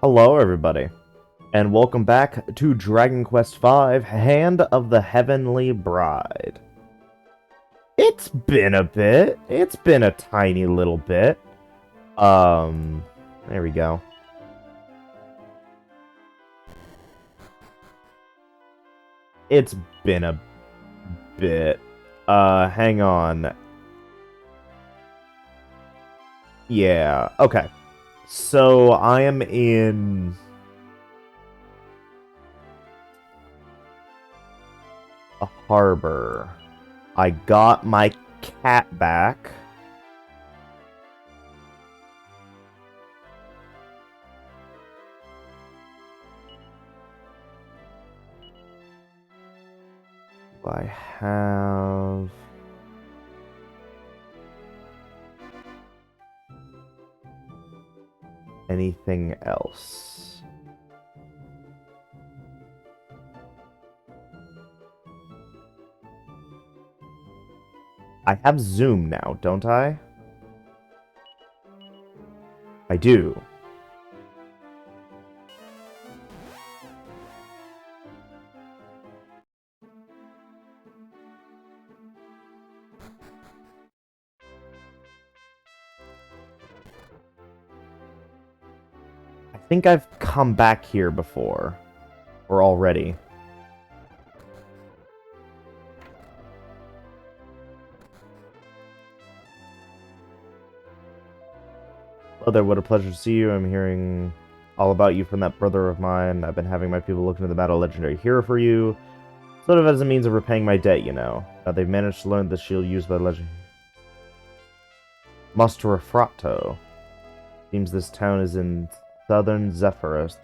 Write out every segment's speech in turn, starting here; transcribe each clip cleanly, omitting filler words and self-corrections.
Hello, everybody, and welcome back to Dragon Quest V: Hand of the Heavenly Bride. It's been a bit. It's been a tiny little bit. There we go. It's been a bit. Hang on. Yeah, okay. So, I am in a harbor. I got my cat back. I have anything else? I have Zoom now, don't I? I do. I think I've come back here before. Or already. Hello there, what a pleasure to see you. I'm hearing all about you from that brother of mine. I've been having my people look into the battle legendary hero for you. Sort of as a means of repaying my debt, you know. Now they've managed to learn the shield used by the legend. Mostrafrato. Seems this town is in southern Zephyrus,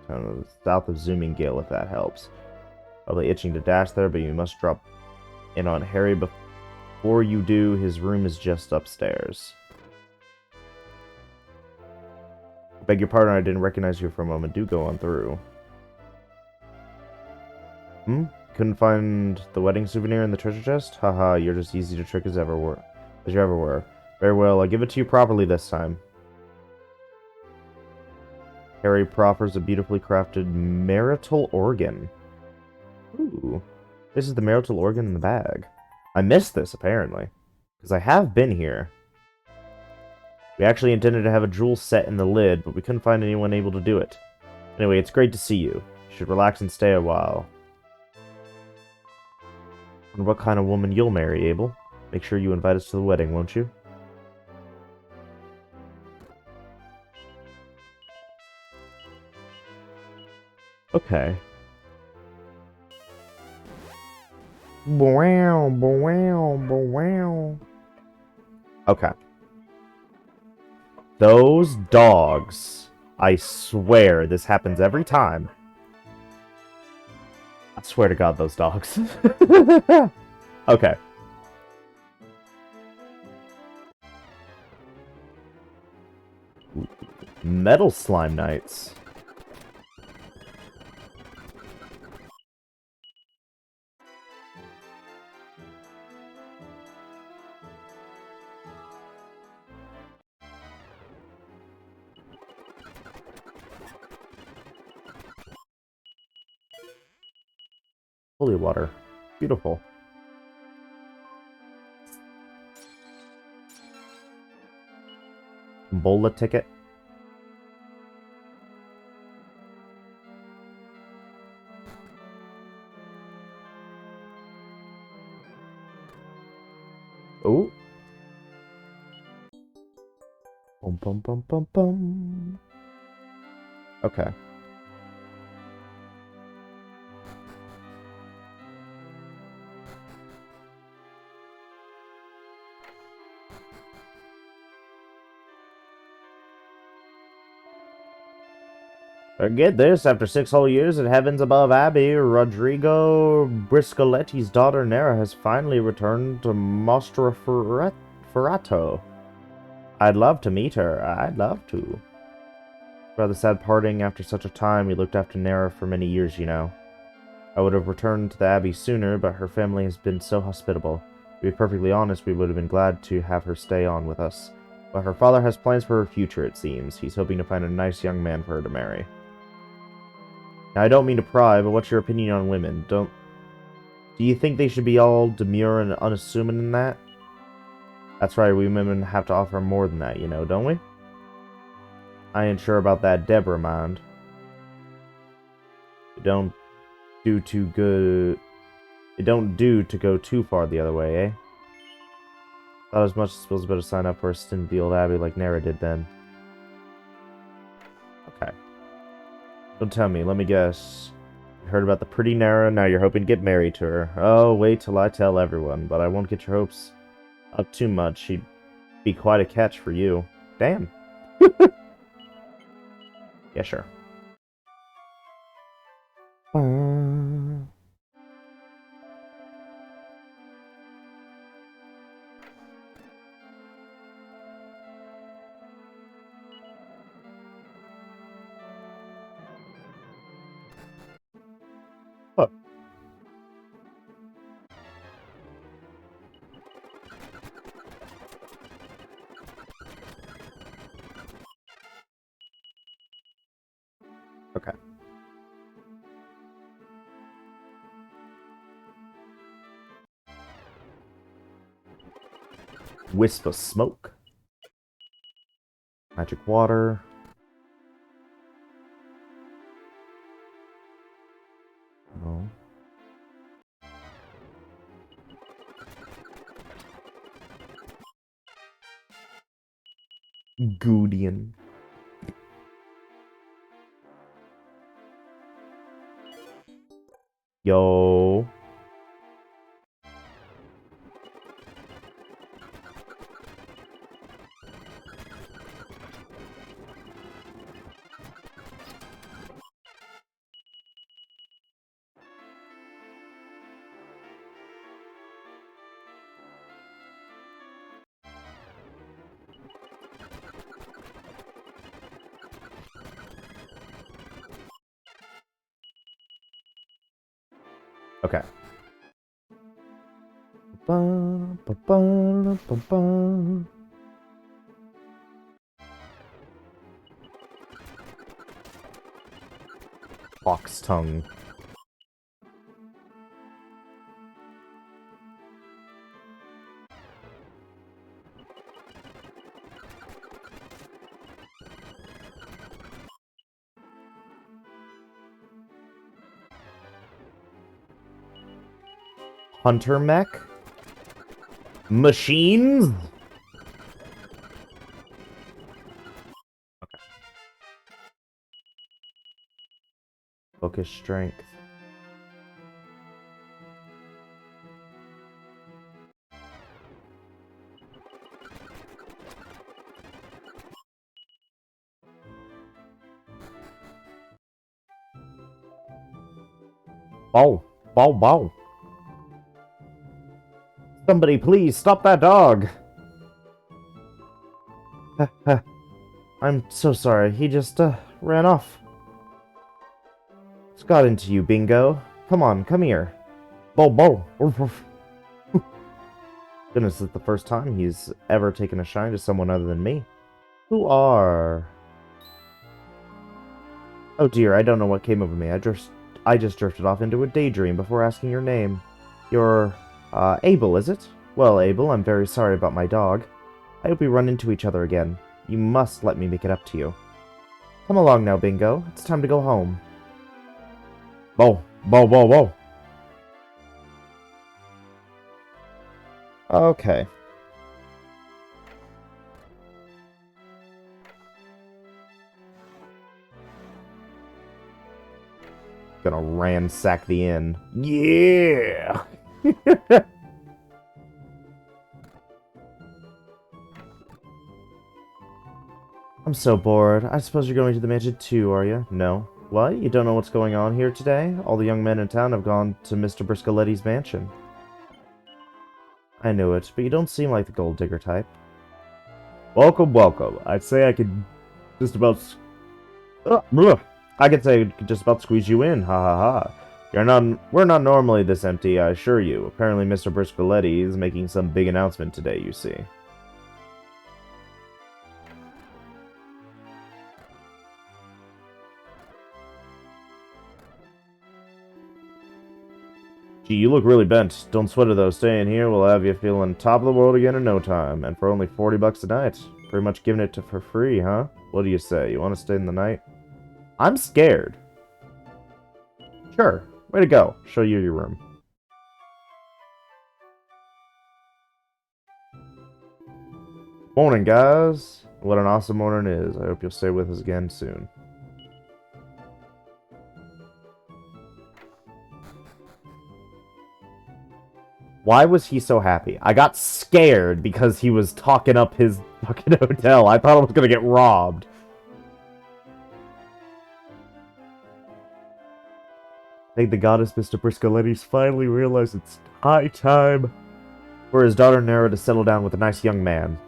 town south of Zooming Gale, if that helps. Probably itching to dash there, but you must drop in on Harry before you do. His room is just upstairs. Beg your pardon, I didn't recognize you for a moment. Do go on through. Couldn't find the wedding souvenir in the treasure chest? Haha, you're just easy to trick as you ever were. Very well, I'll give it to you properly this time. Harry proffers a beautifully crafted marital organ. Ooh, this is the marital organ in the bag. I missed this, apparently, because I have been here. We actually intended to have a jewel set in the lid, but we couldn't find anyone able to do it. Anyway, it's great to see you. You should relax and stay a while. And what kind of woman you'll marry, Abel? Make sure you invite us to the wedding, won't you? Okay. Wow, wow, wow. Okay. Those dogs. I swear this happens every time. I swear to God, those dogs. Okay. Metal Slime Knights. Holy water. Beautiful. Bola ticket. Oh. Bum bum bum bum bum. Okay. Get this, after 6 whole years at Heavens Above Abbey, Rodrigo Briscoletti's daughter Nera has finally returned to Mostraferato. I'd love to meet her. I'd love to. Rather sad parting after such a time. We looked after Nera for many years, you know. I would have returned to the Abbey sooner, but her family has been so hospitable. To be perfectly honest, we would have been glad to have her stay on with us. But her father has plans for her future, it seems. He's hoping to find a nice young man for her to marry. Now, I don't mean to pry, but what's your opinion on women? Do you think they should be all demure and unassuming in that? That's right, we women have to offer more than that, you know, don't we? I ain't sure about that Deborah, mind. It don't do too good. It don't do to go too far the other way, eh? Thought as much as suppose better sign up for a stint at the old abbey like Nara did then. Okay. Don't tell me, let me guess. You heard about the pretty Nara, now you're hoping to get married to her. Oh, wait till I tell everyone, but I won't get your hopes up too much. She'd be quite a catch for you. Damn. Yeah, sure. Look. Okay. Wisp of smoke. Magic water. No. Gudian. Yo. Okay. Fox tongue. Hunter mech? Machines? Okay. Focus strength. Bow. Bow, bow. Somebody please stop that dog. I'm so sorry. He just, ran off. What's got into you, Bingo? Come on, come here. Bow, bow. Goodness, it's the first time he's ever taken a shine to someone other than me. Who are... Oh dear, I don't know what came over me. I just drifted off into a daydream before asking your name. You're, Abel, is it? Well, Abel, I'm very sorry about my dog. I hope we run into each other again. You must let me make it up to you. Come along now, Bingo. It's time to go home. Whoa, whoa, whoa, whoa. Okay. Gonna ransack the inn. Yeah! I'm so bored. I suppose you're going to the mansion too, are you? No. What? You don't know what's going on here today? All the young men in town have gone to Mr. Briscoletti's mansion. I knew it, but you don't seem like the gold digger type. Welcome, welcome. I'd say I could just about... I could say I could just about squeeze you in, ha ha ha. We're not normally this empty, I assure you. Apparently Mr. Briscoletti is making some big announcement today, you see. Gee, you look really bent. Don't sweat it though. Staying here will have you feeling top of the world again in no time. And for only 40 bucks a night. Pretty much giving it to for free, huh? What do you say? You want to stay in the night? I'm scared. Sure. Way to go. Show you your room. Morning, guys. What an awesome morning it is. I hope you'll stay with us again soon. Why was he so happy? I got scared because he was talking up his fucking hotel. I thought I was gonna get robbed. I think the goddess Mr. Briscoletti's finally realized it's high time for his daughter Nera to settle down with a nice young man.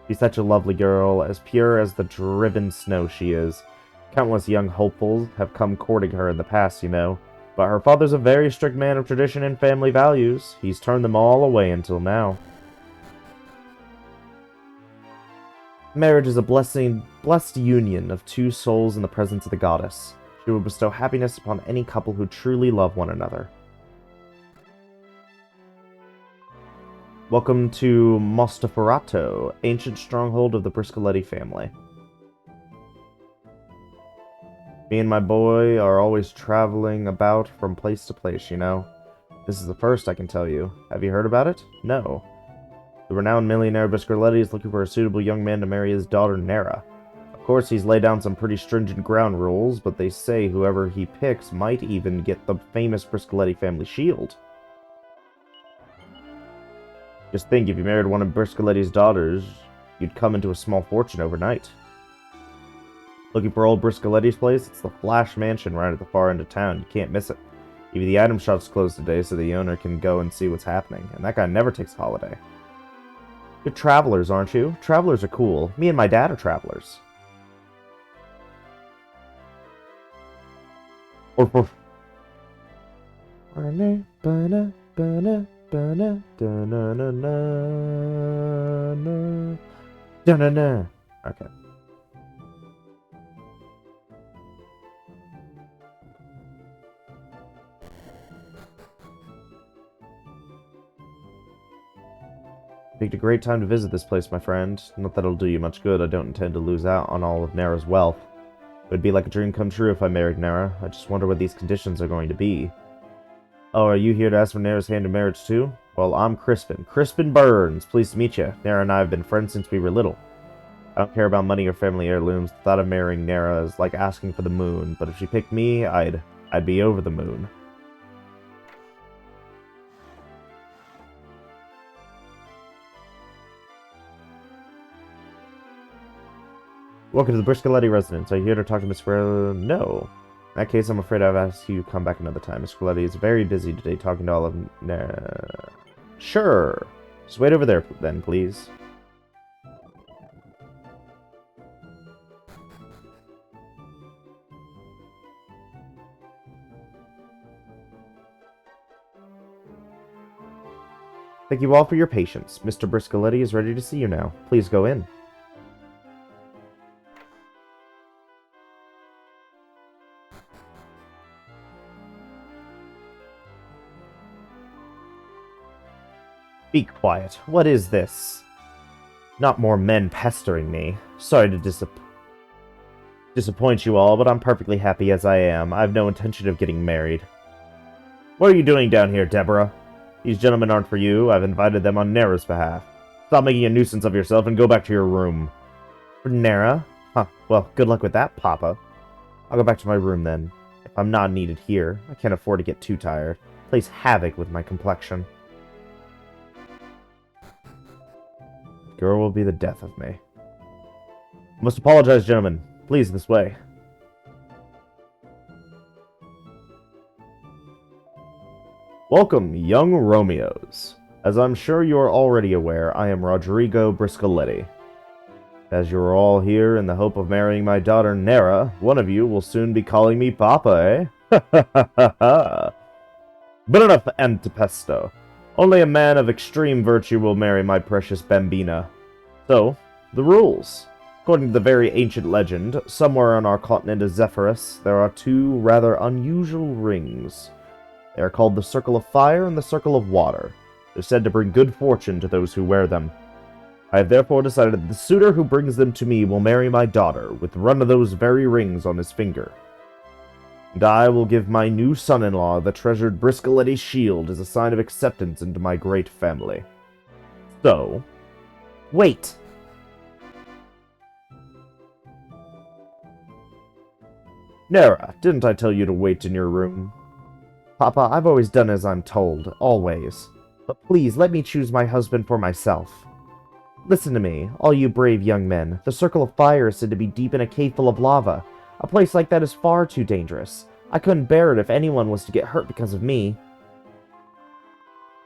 She's such a lovely girl, as pure as the driven snow she is. Countless young hopefuls have come courting her in the past, you know. But her father's a very strict man of tradition and family values. He's turned them all away until now. Marriage is a blessed union of two souls in the presence of the goddess. She will bestow happiness upon any couple who truly love one another. Welcome to Mostafarato, ancient stronghold of the Briscoletti family. Me and my boy are always traveling about from place to place, you know. This is the first, I can tell you. Have you heard about it? No. The renowned millionaire Briscoletti is looking for a suitable young man to marry his daughter, Nera. Of course, he's laid down some pretty stringent ground rules, but they say whoever he picks might even get the famous Briscoletti family shield. Just think, if you married one of Briscoletti's daughters, you'd come into a small fortune overnight. Looking for old Briscoletti's place? It's the Flash Mansion right at the far end of town. You can't miss it. Even the item shop's closed today, so the owner can go and see what's happening. And that guy never takes a holiday. You're travelers, aren't you? Travelers are cool. Me and my dad are travelers. Okay. Picked a great time to visit this place, my friend. Not that it'll do you much good. I don't intend to lose out on all of Nera's wealth. It would be like a dream come true if I married Nera. I just wonder what these conditions are going to be. Oh, are you here to ask for Nera's hand in marriage too? Well, I'm Crispin. Crispin Burns. Pleased to meet you. Nera and I have been friends since we were little. I don't care about money or family heirlooms. The thought of marrying Nera is like asking for the moon. But if she picked me, I'd be over the moon. Welcome to the Briscoletti residence. Are you here to talk to Miss Ferrella? No. In that case, I'm afraid I've asked you to come back another time. Miss Briscoletti is very busy today talking to all of... Sure. Just wait over there then, please. Thank you all for your patience. Mr. Briscoletti is ready to see you now. Please go in. Be quiet. What is this? Not more men pestering me. Sorry to disappoint you all, but I'm perfectly happy as I am. I have no intention of getting married. What are you doing down here, Deborah? These gentlemen aren't for you. I've invited them on Nera's behalf. Stop making a nuisance of yourself and go back to your room. For Nera? Huh. Well, good luck with that, Papa. I'll go back to my room then. If I'm not needed here, I can't afford to get too tired. It plays havoc with my complexion. Girl will be the death of me. I must apologize, gentlemen. Please, this way. Welcome, young Romeos. As I'm sure you are already aware, I am Rodrigo Briscoletti. As you are all here in the hope of marrying my daughter Nera, one of you will soon be calling me Papa, eh? Ha ha ha ha! But enough antipesto. Only a man of extreme virtue will marry my precious bambina. So, the rules. According to the very ancient legend, somewhere on our continent of Zephyrus, there are two rather unusual rings. They are called the Circle of Fire and the Circle of Water. They're said to bring good fortune to those who wear them. I have therefore decided that the suitor who brings them to me will marry my daughter with one of those very rings on his finger. And I will give my new son-in-law the treasured Briscoletti shield as a sign of acceptance into my great family. So, wait! Nera, didn't I tell you to wait in your room? Papa, I've always done as I'm told, always. But please, let me choose my husband for myself. Listen to me, all you brave young men. The Circle of Fire is said to be deep in a cave full of lava. A place like that is far too dangerous. I couldn't bear it if anyone was to get hurt because of me.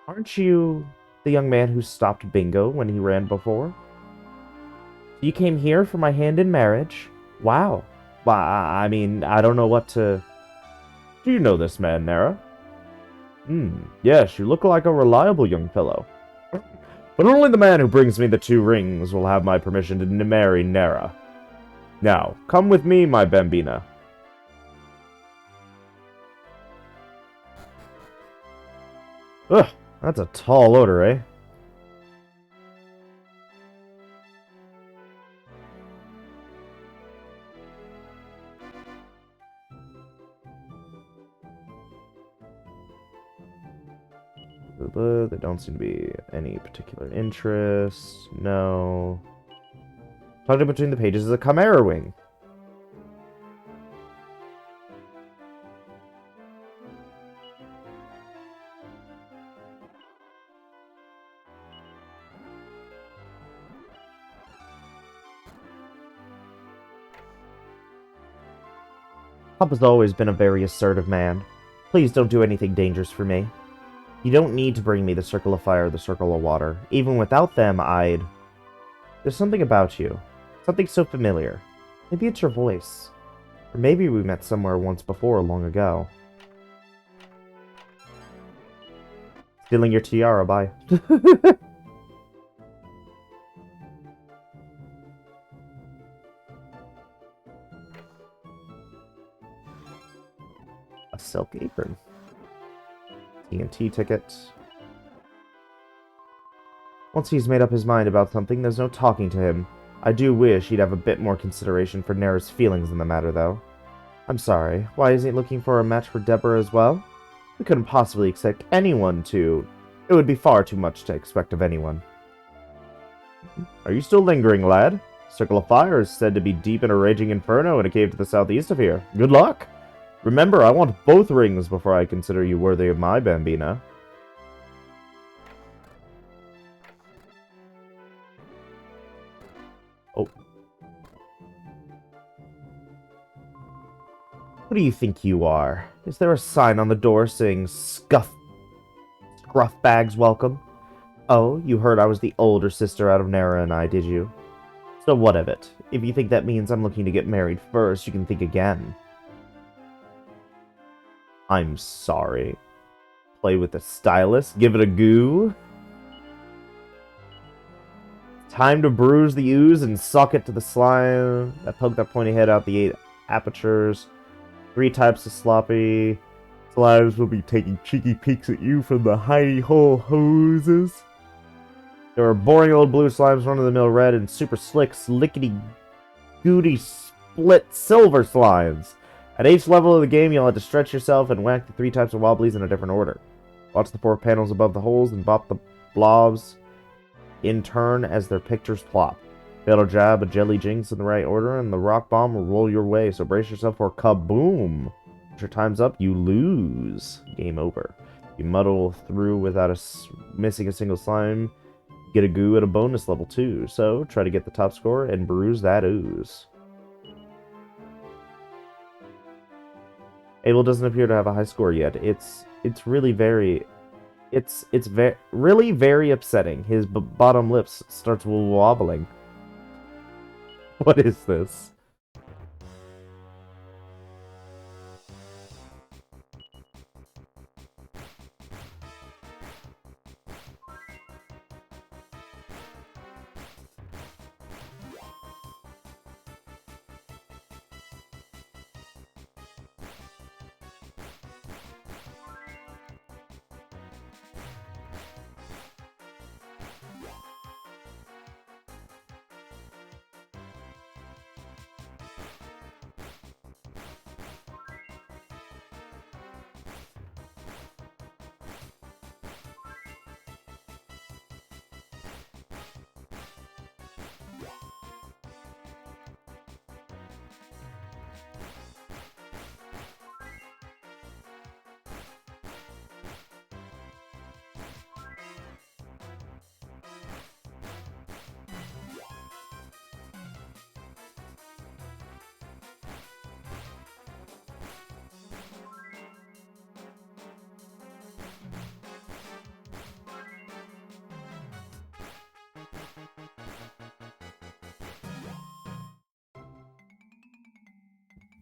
Aren't you the young man who stopped Bingo when he ran before? You came here for my hand in marriage? Wow. Well, I mean, I don't know what to... Do you know this man, Nera? Yes, you look like a reliable young fellow. But only the man who brings me the 2 rings will have my permission to marry Nera. Now, come with me, my bambina. Ugh, that's a tall order, eh? There don't seem to be any particular interest. No. Tucked between the pages is a Chimera Wing. Papa's always been a very assertive man. Please don't do anything dangerous for me. You don't need to bring me the Circle of Fire or the Circle of Water. Even without them, I'd... There's something about you. Something so familiar. Maybe it's your voice. Or maybe we met somewhere once before, long ago. Stealing your tiara, bye. A silk apron. TNT ticket. Once he's made up his mind about something, there's no talking to him. I do wish he'd have a bit more consideration for Nera's feelings in the matter, though. I'm sorry, why isn't he looking for a match for Deborah as well? We couldn't possibly expect anyone to... It would be far too much to expect of anyone. Are you still lingering, lad? Circle of Fire is said to be deep in a raging inferno in a cave to the southeast of here. Good luck! Remember, I want both rings before I consider you worthy of my bambina. Oh. Who do you think you are? Is there a sign on the door saying Scruff Bags welcome? Oh, you heard I was the older sister out of Nera and I, did you? So what of it? If you think that means I'm looking to get married first, you can think again. I'm sorry. Play with the stylus? Give it a goo? Time to bruise the ooze and suck it to the slime that poked that pointy head out the 8 apertures. 3 types of sloppy slimes will be taking cheeky peeks at you from the hidey-hole hoses. There are boring old blue slimes, run-of-the-mill red, and super slick, slickety-goody split silver slimes. At each level of the game, you'll have to stretch yourself and whack the 3 types of wobblies in a different order. Watch the 4 panels above the holes and bop the blobs in turn as their pictures plop. Fatal jab a jelly jinx in the right order, and the rock bomb will roll your way, so brace yourself for kaboom! Once your time's up, you lose. Game over. You muddle through without missing a single slime. Get a goo at a bonus level too, so try to get the top score and bruise that ooze. Abel doesn't appear to have a high score yet. It's really very... It's really very upsetting. His bottom lips starts wobbling. What is this?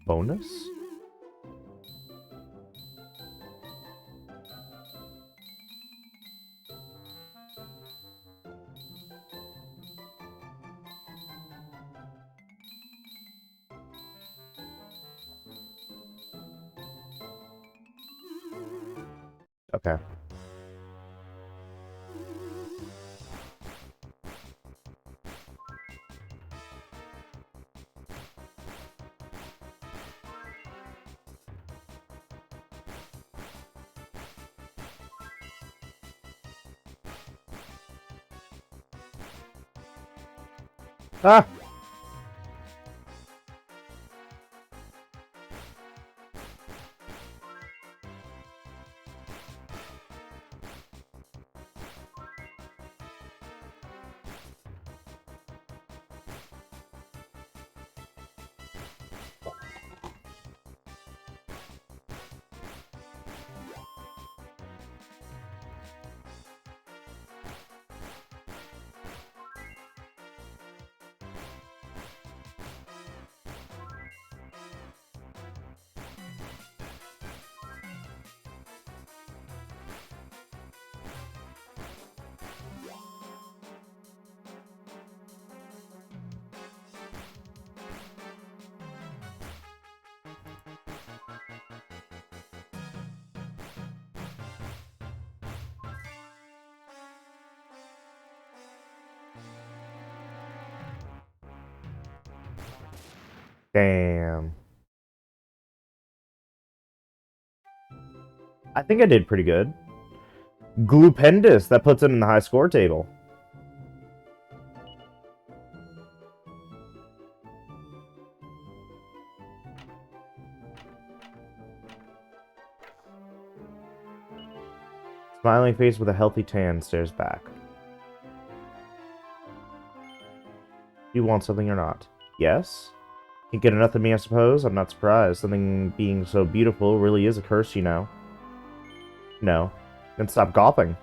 bonus? Okay. Ah! Damn. I think I did pretty good. Glupendus, that puts it in the high score table. Smiling face with a healthy tan stares back. You want something or not? Yes? Can't get enough of me, I suppose? I'm not surprised. Something being so beautiful really is a curse, you know. No. Then stop gawping.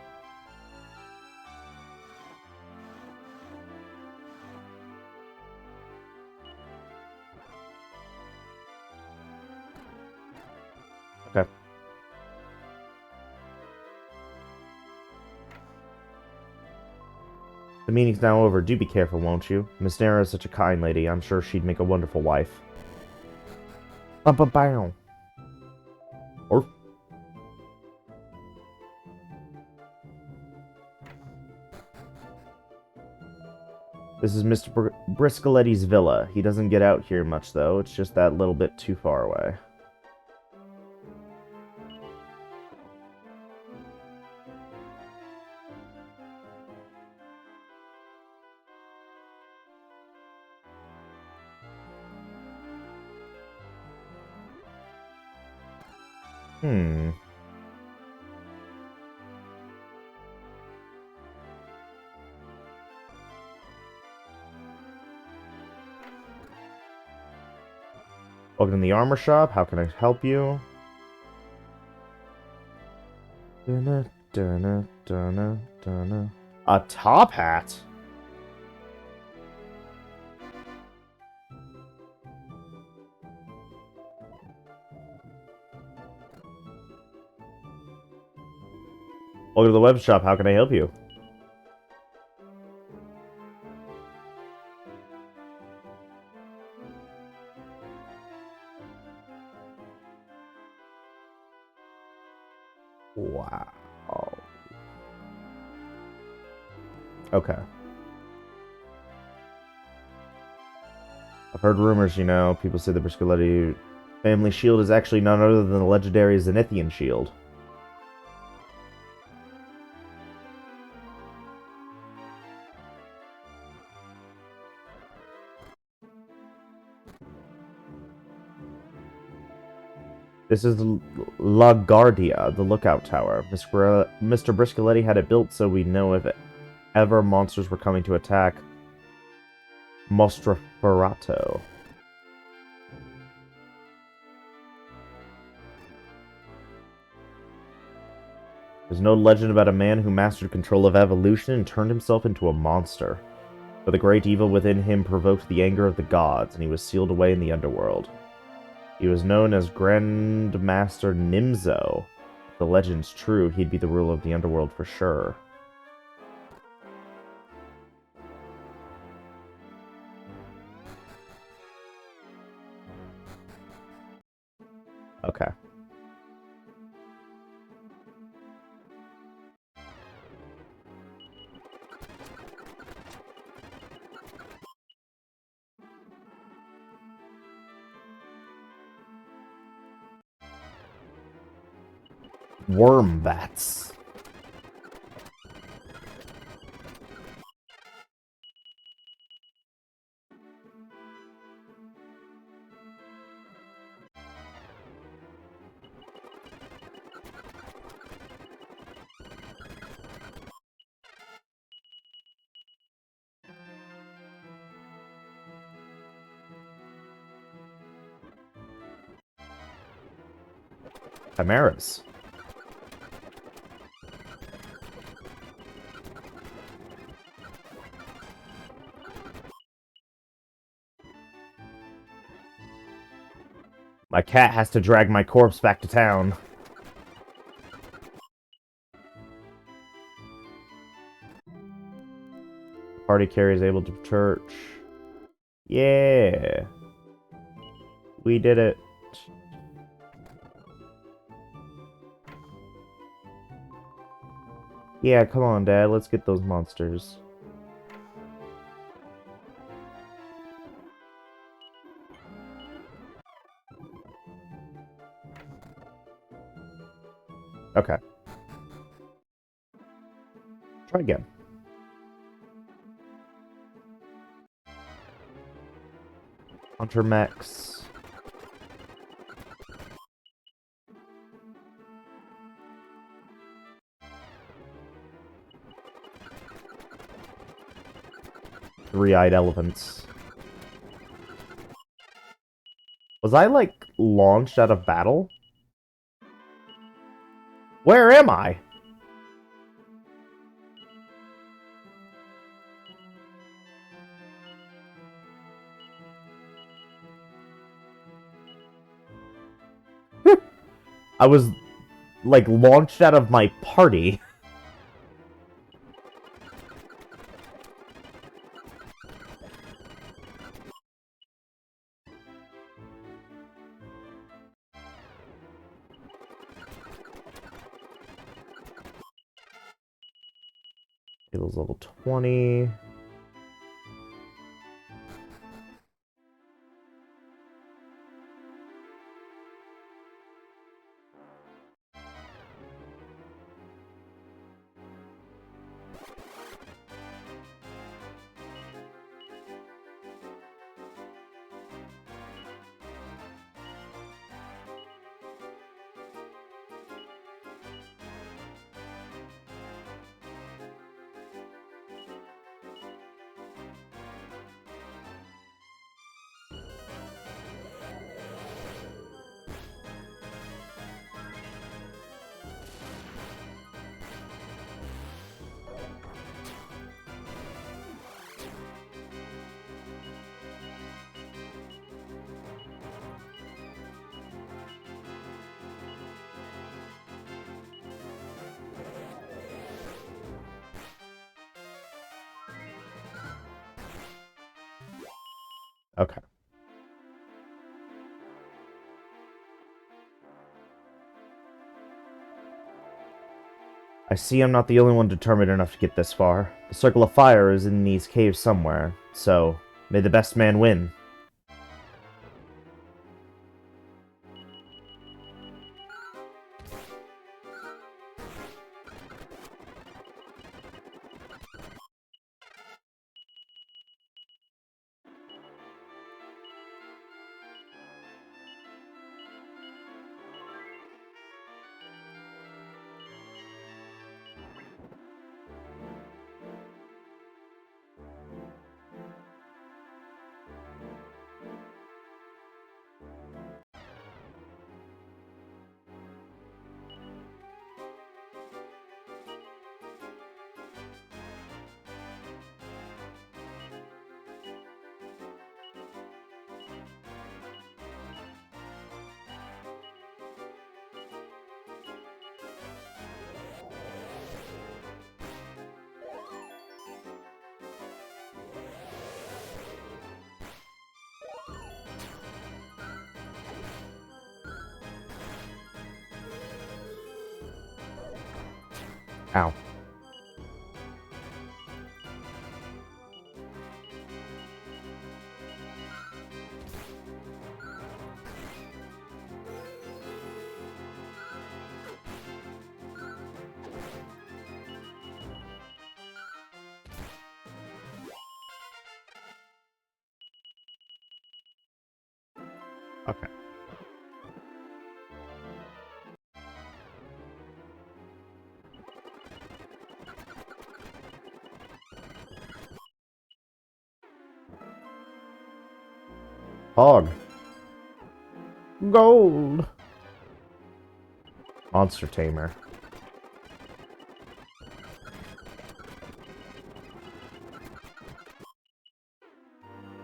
Okay. The meeting's now over. Do be careful, won't you? Miss Nara is such a kind lady. I'm sure she'd make a wonderful wife. Ba-ba-bow. Or... This is Mr. Briscoletti's villa. He doesn't get out here much, though. It's just that little bit too far away. Hmm. Welcome to the armor shop. How can I help you? Dun-na, dun-na, dun-na, dun-na. A top hat? Welcome to the web shop. How can I help you? Wow. Okay. I've heard rumors, you know. People say the Briscoletti family shield is actually none other than the legendary Zenithian shield. This is La Guardia, the lookout tower. Mr. Briscoletti had it built so we'd know if ever monsters were coming to attack Mostroferato. There's no legend about a man who mastered control of evolution and turned himself into a monster. But the great evil within him provoked the anger of the gods, and he was sealed away in the underworld. He was known as Grandmaster Nimzo. If the legend's true, he'd be the ruler of the underworld for sure. Okay. Wormbats. Chimeras. My cat has to drag my corpse back to town. Party carries able to church. Yeah. We did it. Yeah, come on, Dad. Let's get those monsters. Okay. Try again. Hunter Max. Three-eyed elephants. Was I, like, launched out of battle? Where am I? I was, like, launched out of my party. It was level 20. Okay. I see I'm not the only one determined enough to get this far. The Circle of Fire is in these caves somewhere, so may the best man win. Ow. Okay. Hog. Gold. Monster Tamer.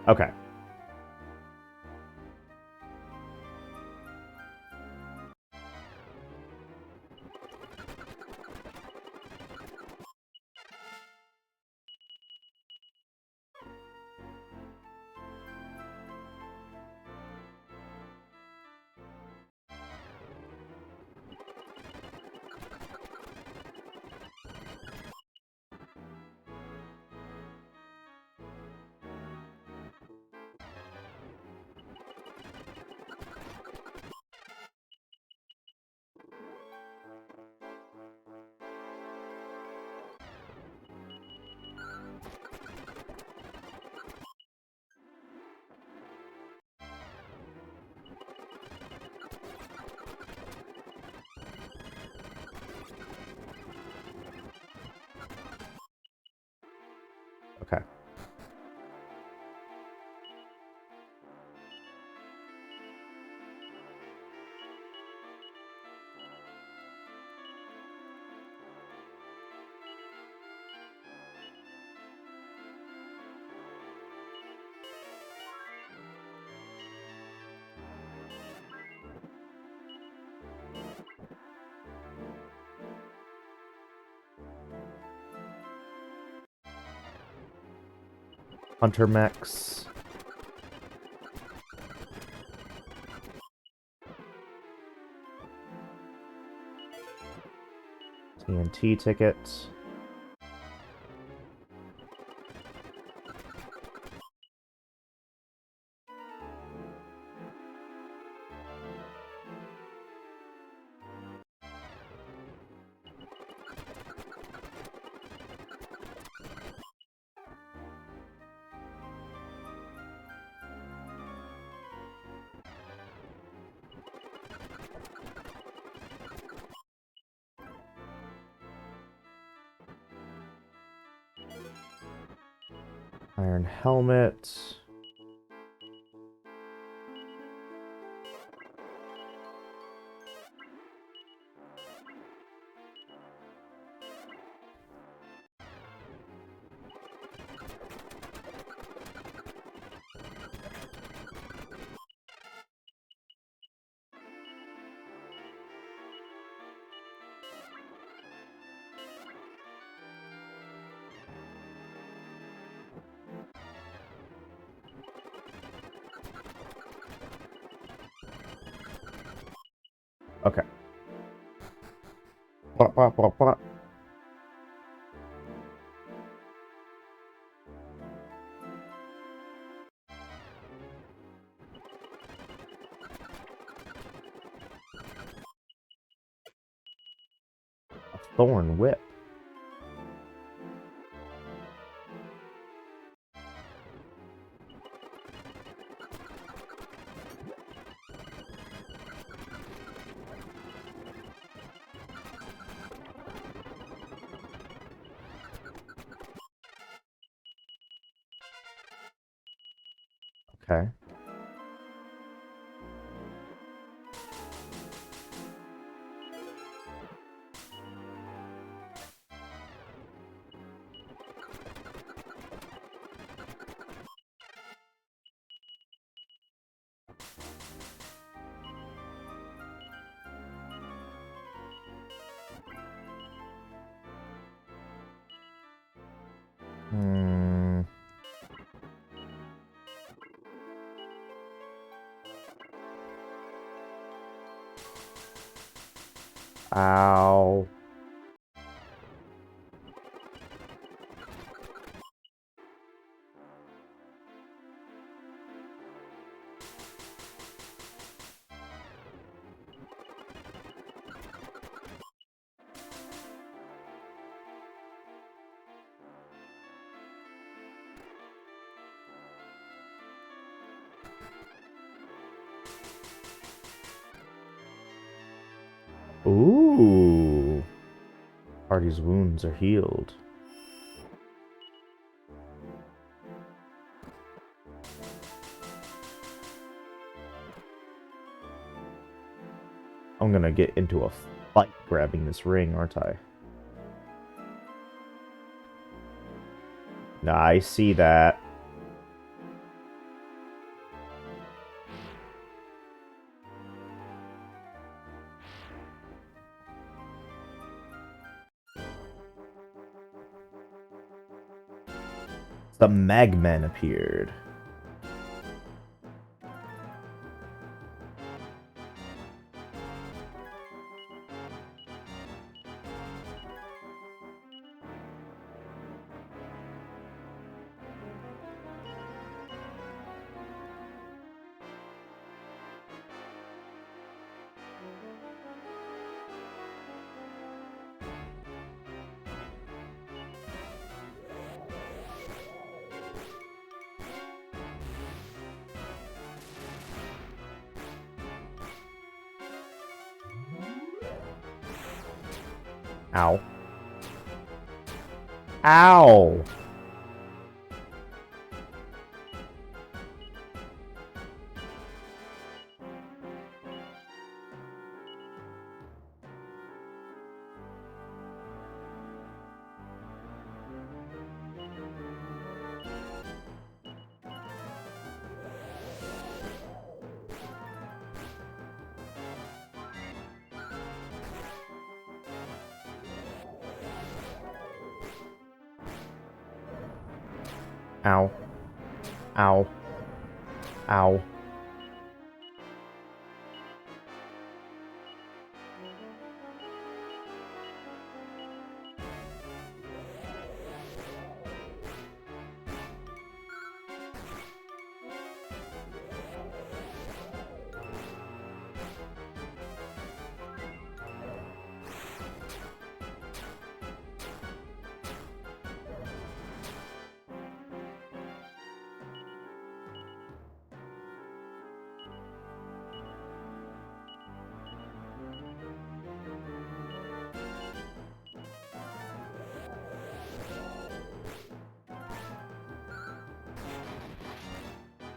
Okay. Okay. Hunter mechs. TNT tickets. Iron helmet. Okay. Plop, plop, plop, plop. A thorn whip. Okay. Hmm. Ow. Ooh. Party's wounds are healed. I'm gonna get into a fight grabbing this ring, aren't I? Nah, I see that. The Magmen appeared. Ow. Ow! Ow. Ow. Ow.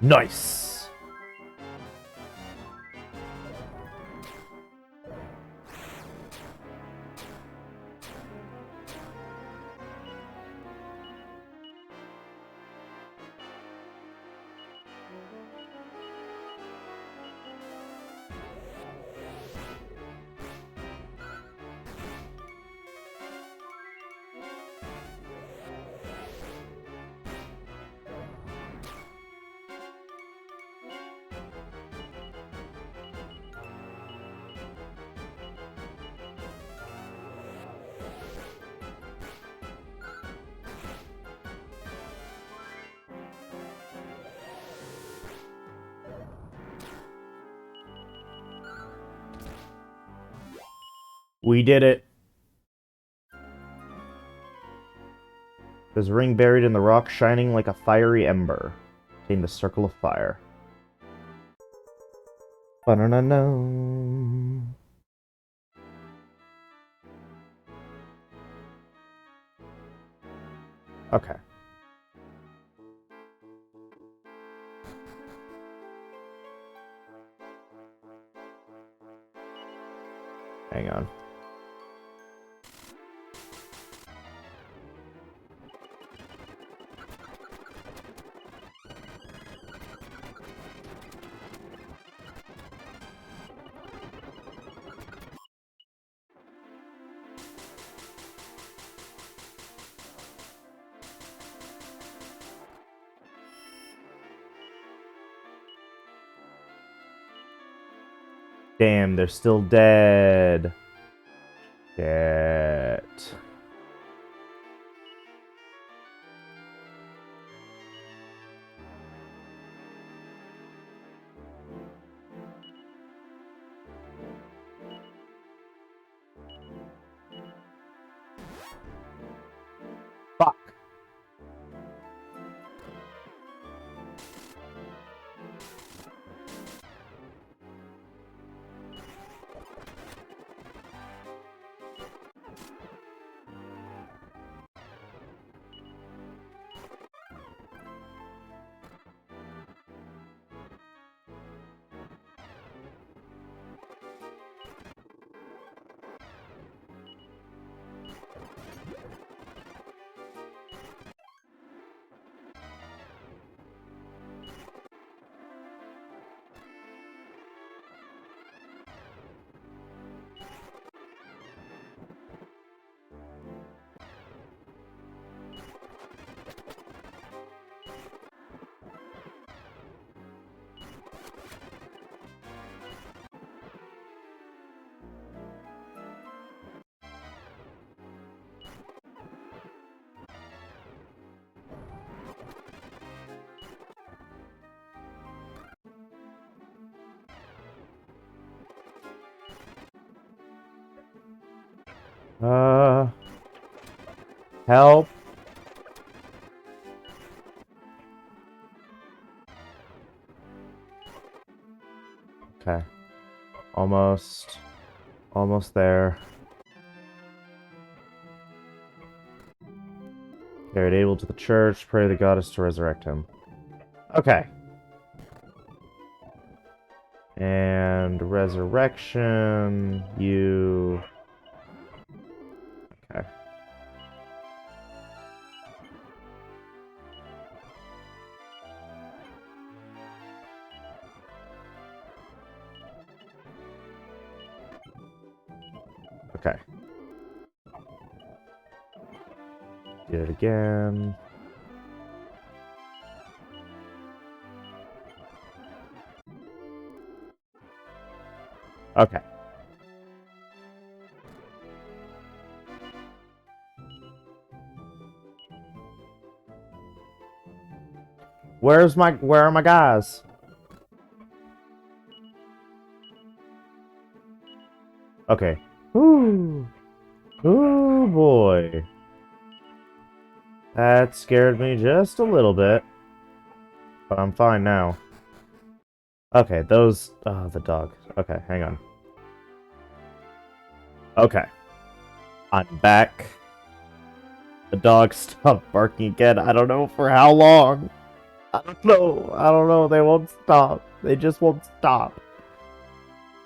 Nice! We did it. There's a ring buried in the rock, shining like a fiery ember. Contain the circle of fire. Ba-na-na-na. Okay. Hang on. Damn, they're still dead. Shit. Fuck. Help. Okay. Almost. Almost there. Carried Abel to the church. Pray the goddess to resurrect him. Okay. And resurrection. You. Okay. Okay. Do it again. Okay. Where are my guys? Okay. Ooh. Ooh boy. That scared me just a little bit. But I'm fine now. Okay, those... Oh, the dog. Okay, hang on. Okay. I'm back. The dog stopped barking again. I don't know for how long. I don't know. I don't know. They won't stop. They just won't stop.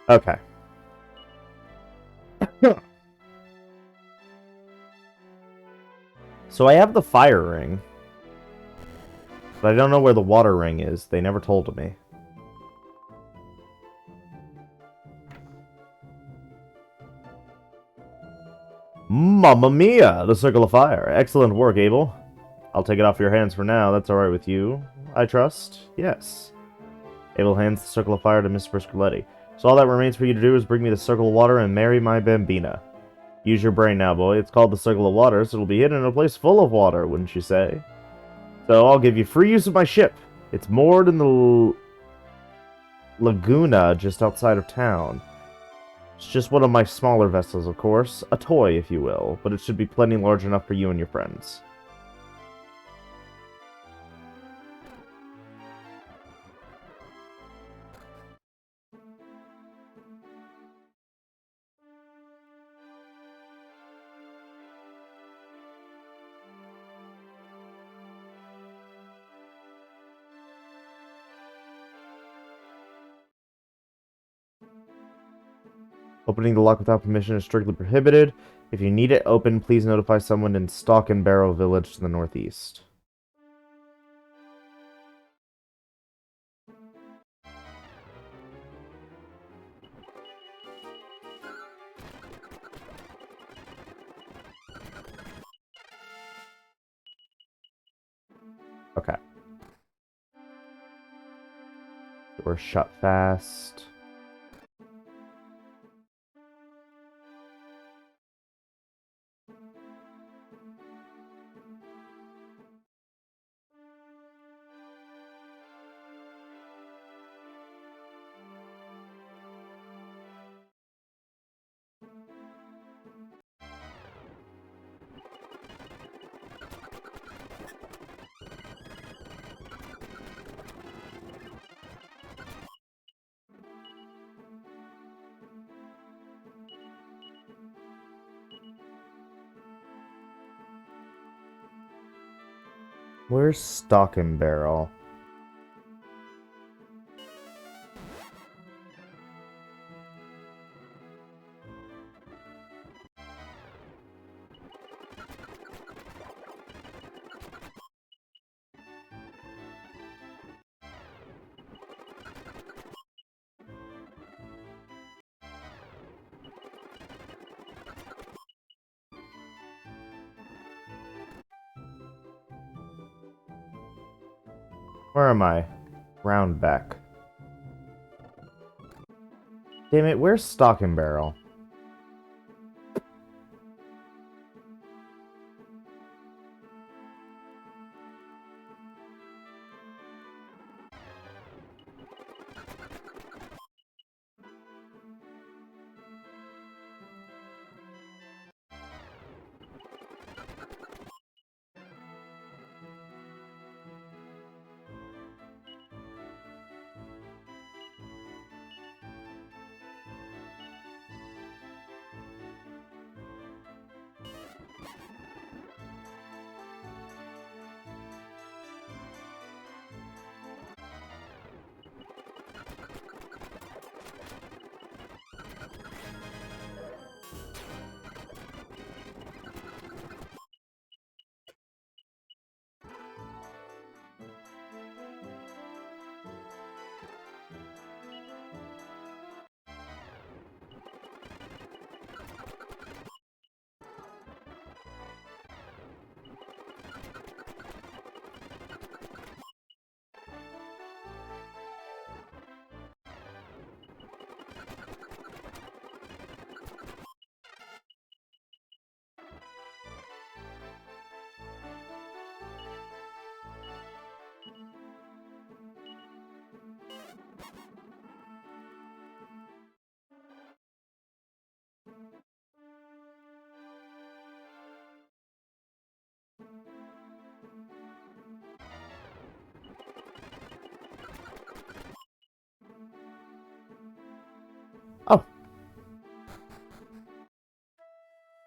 Okay. So I have the fire ring. But I don't know where the water ring is. They never told me. Mamma mia! The circle of fire. Excellent work, Abel. I'll take it off your hands for now. That's alright with you, I trust? Yes. Abel hands the circle of fire to Mr. Briscoletti. So all that remains for you to do is bring me the circle of water and marry my bambina. Use your brain now, boy. It's called the circle of water, so it'll be hidden in a place full of water, wouldn't you say? So I'll give you free use of my ship. It's moored in the Laguna just outside of town. It's just one of my smaller vessels, of course. A toy, if you will. But it should be plenty large enough for you and your friends. Opening the lock without permission is strictly prohibited. If you need it open, please notify someone in Stock and Barrow Village to the northeast. Okay. Door shut fast. Where's Stock and Barrel? Where am I? Round back. Damn it, where's Stock and Barrel?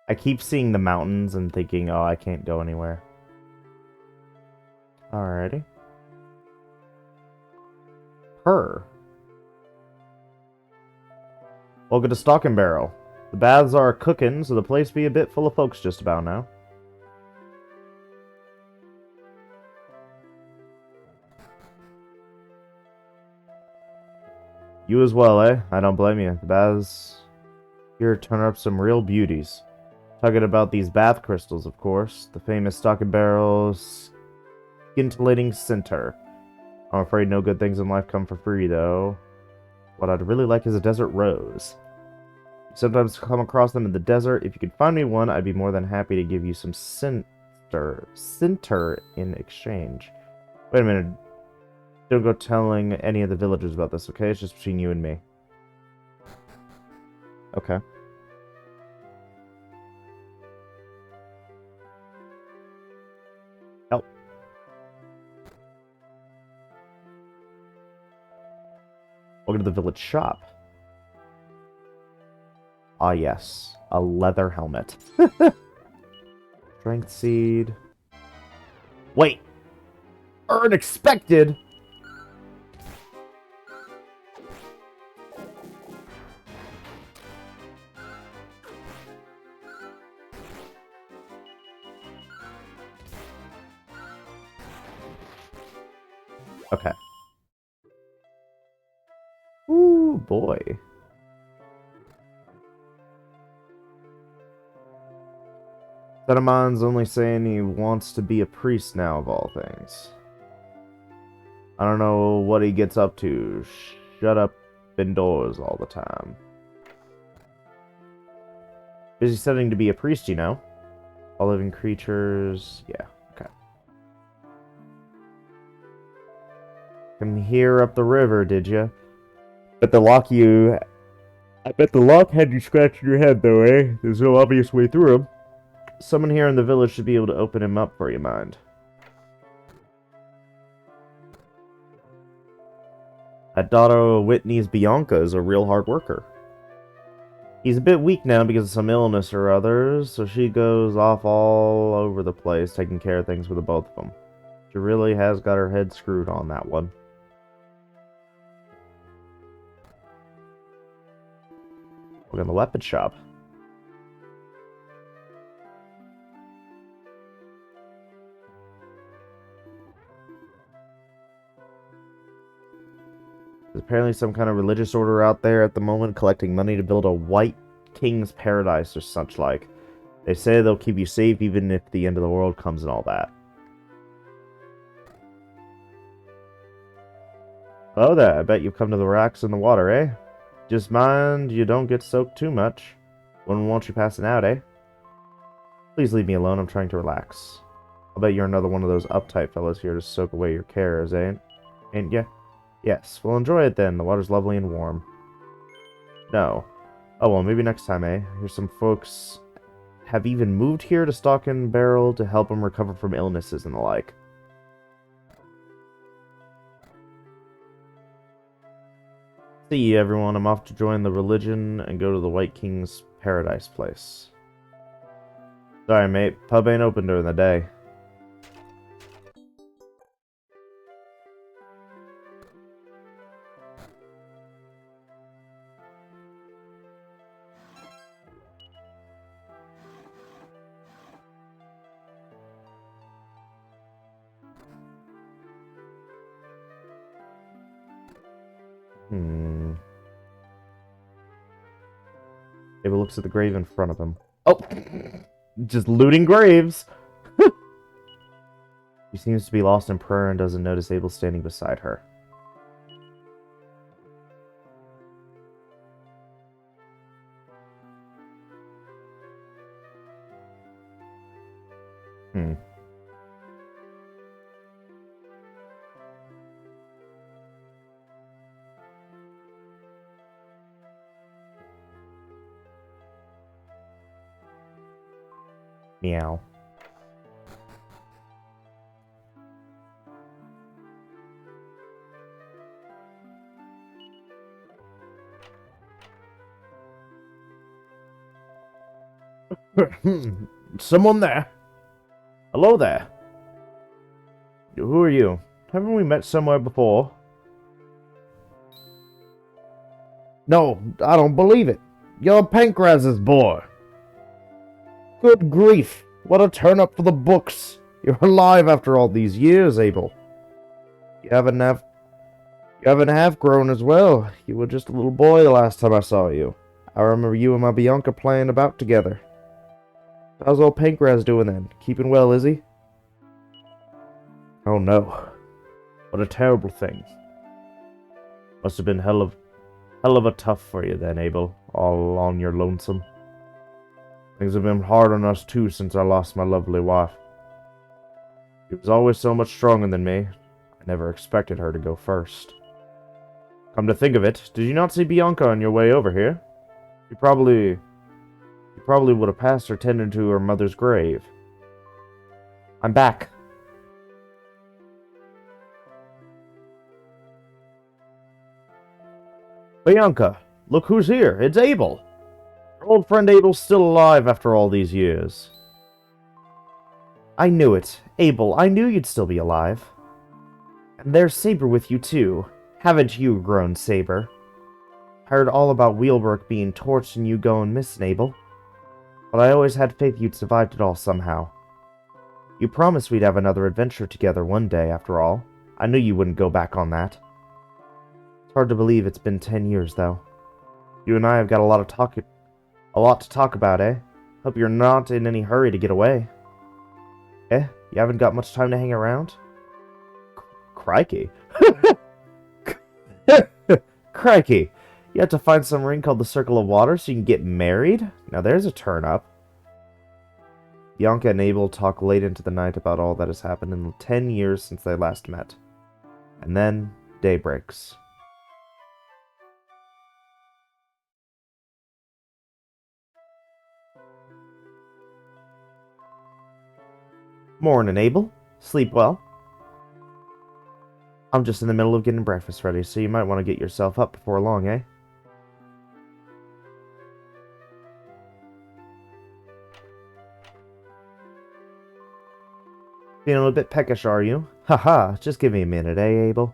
I keep seeing the mountains and thinking, oh, I can't go anywhere. Alrighty. Her. Welcome to Stock and Barrel. The baths are cooking, so the place be a bit full of folks just about now. You as well, eh? I don't blame you. The baths here turn up some real beauties. Talking about these bath crystals, of course. The famous Stock and Barrel scintillating center. I'm afraid no good things in life come for free, though. What I'd really like is a desert rose. You sometimes come across them in the desert. If you could find me one, I'd be more than happy to give you some center in exchange. Wait a minute. Don't go telling any of the villagers about this, okay? It's just between you and me. Okay. Help. Welcome to the village shop. Ah, yes. A leather helmet. Strength seed. Wait! Unexpected! Okay. Ooh, boy. Sedamon's only saying he wants to be a priest now, of all things. I don't know what he gets up to. Shut up indoors all the time. Busy studying to be a priest, you know. All living creatures. Yeah, okay. Come here up the river, did ya? I bet the lock had you scratching your head, though, eh? There's no obvious way through him. Someone here in the village should be able to open him up for you, mind. That daughter of Whitney's Bianca is a real hard worker. He's a bit weak now because of some illness or others, so she goes off all over the place taking care of things for the both of them. She really has got her head screwed on that one. Look in the weapon shop. There's apparently some kind of religious order out there at the moment collecting money to build a white king's paradise or such like. They say they'll keep you safe even if the end of the world comes and all that. Oh there, I bet you've come to the rocks in the water, eh? Just mind you don't get soaked too much. Wouldn't want you passing out, eh? Please leave me alone, I'm trying to relax. I'll bet you're another one of those uptight fellows here to soak away your cares, ain't ya? Yes, well enjoy it then, the water's lovely and warm. No. Oh well, maybe next time, eh? Here's some folks have even moved here to Stock and Barrel to help them recover from illnesses and the like. See you, everyone. I'm off to join the religion and go to the White King's Paradise place. Sorry, mate. Pub ain't open during the day. Abel looks at the grave in front of him. Oh! Just looting graves! She seems to be lost in prayer and doesn't notice Abel standing beside her. Meow. Someone there? Hello there. Who are you? Haven't we met somewhere before? No, I don't believe it. You're Pankraz's boy. Good grief. What a turn up for the books. You're alive after all these years, Abel. You haven't half grown as well. You were just a little boy the last time I saw you. I remember you and my Bianca playing about together. How's old Pankraz doing then? Keeping well, is he? Oh no. What a terrible thing. Must have been hell of a tough for you then, Abel, all on your lonesome. Things have been hard on us too since I lost my lovely wife. She was always so much stronger than me. I never expected her to go first. Come to think of it, did you not see Bianca on your way over here? You probably would have passed her tending to her mother's grave. I'm back. Bianca, look who's here. It's Abel. Our old friend Abel's still alive after all these years. I knew it. Abel, I knew you'd still be alive. And there's Saber with you, too. Haven't you grown, Saber? Heard all about Wheelbrook being torched and you going missing, Abel. But I always had faith you'd survived it all somehow. You promised we'd have another adventure together one day, after all. I knew you wouldn't go back on that. It's hard to believe it's been 10 years, though. You and I have got a lot to talk about, eh? Hope you're not in any hurry to get away. Eh? You haven't got much time to hang around? Crikey. Crikey. You have to find some ring called the Circle of Water so you can get married? Now there's a turn up. Bianca and Abel talk late into the night about all that has happened in the 10 years since they last met. And then, day breaks. Morning, Abel. Sleep well? I'm just in the middle of getting breakfast ready, so you might want to get yourself up before long, eh? Feeling a bit peckish, are you? Haha, just give me a minute, eh, Abel?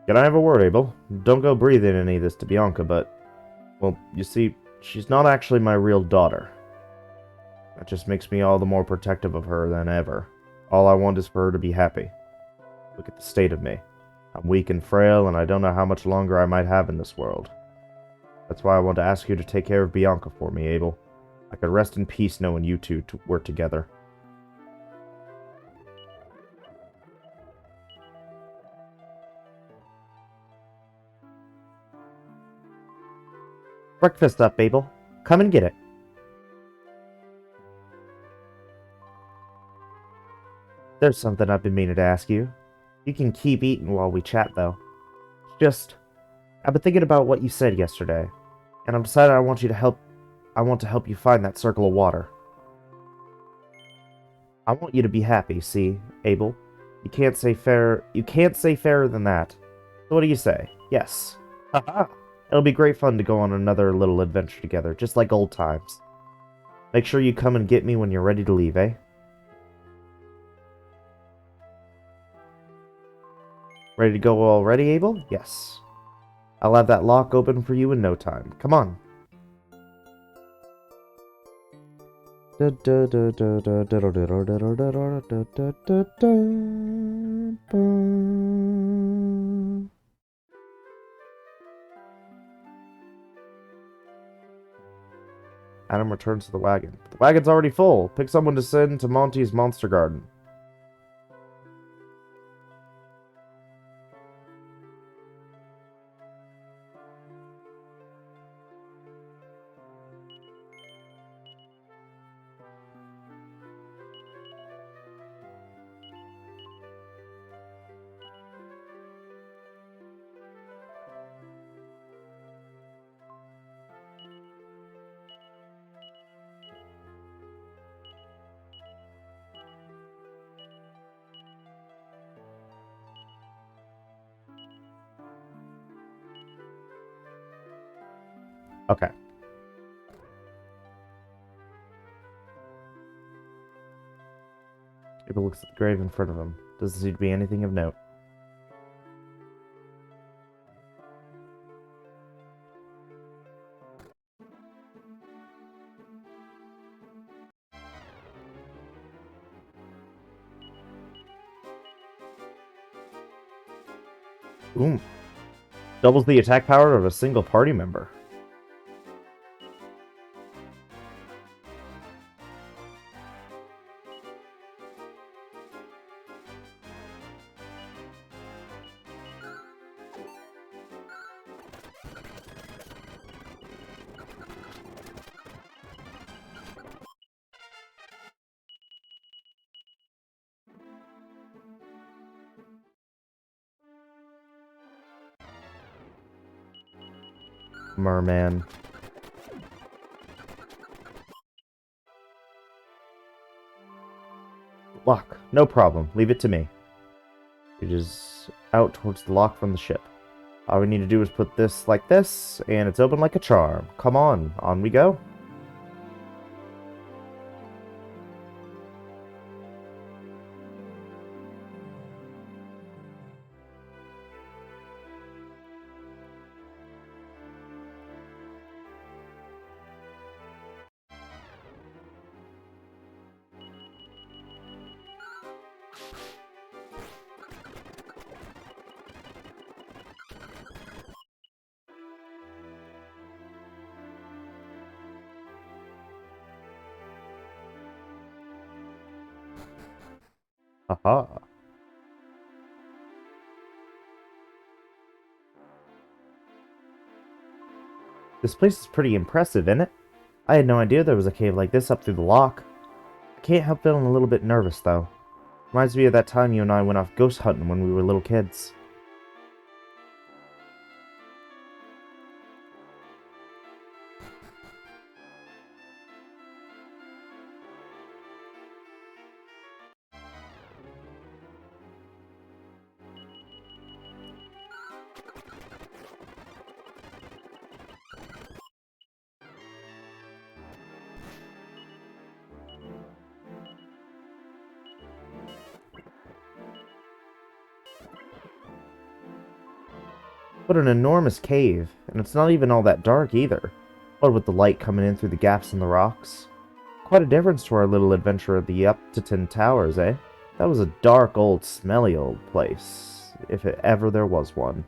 Can I have a word, Abel? Don't go breathing any of this to Bianca, but... Well, you see, she's not actually my real daughter. That just makes me all the more protective of her than ever. All I want is for her to be happy. Look at the state of me. I'm weak and frail, and I don't know how much longer I might have in this world. That's why I want to ask you to take care of Bianca for me, Abel. I could rest in peace knowing you two were together. Breakfast up, Abel. Come and get it. There's something I've been meaning to ask you. You can keep eating while we chat, though. Just... I've been thinking about what you said yesterday, and I'm decided I want to help you find that circle of water. I want you to be happy, see, Abel? You can't say fairer than that. So what do you say? Yes. Haha. It'll be great fun to go on another little adventure together, just like old times. Make sure you come and get me when you're ready to leave, eh? Ready to go already, Abel? Yes. I'll have that lock open for you in no time. Come on. Adam returns to the wagon. The wagon's already full. Pick someone to send to Monty's Monster Garden. Okay. Abel looks at the grave in front of him. Doesn't seem to be anything of note. Ooh. Doubles the attack power of a single party member. Merman. Lock. No problem. Leave it to me. It is out towards the lock from the ship. All we need to do is put this like this, and it's open like a charm. Come on we go. Haha. This place is pretty impressive, isn't it? I had no idea there was a cave like this up through the lock. I can't help feeling a little bit nervous, though. Reminds me of that time you and I went off ghost hunting when we were little kids. What an enormous cave, and it's not even all that dark either. What with the light coming in through the gaps in the rocks. Quite a difference to our little adventure at the Upton Towers, eh? That was a dark, old, smelly old place, if ever there was one.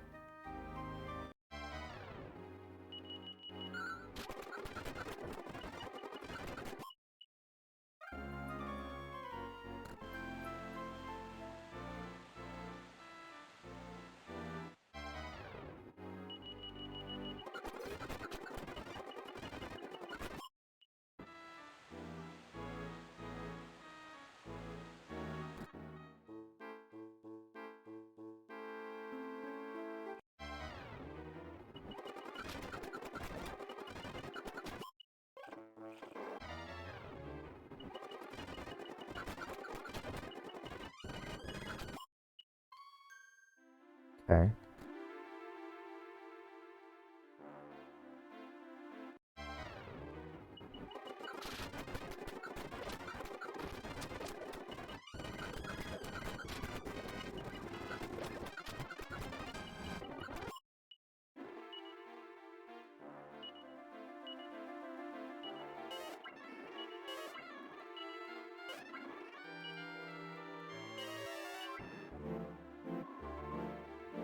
Okay.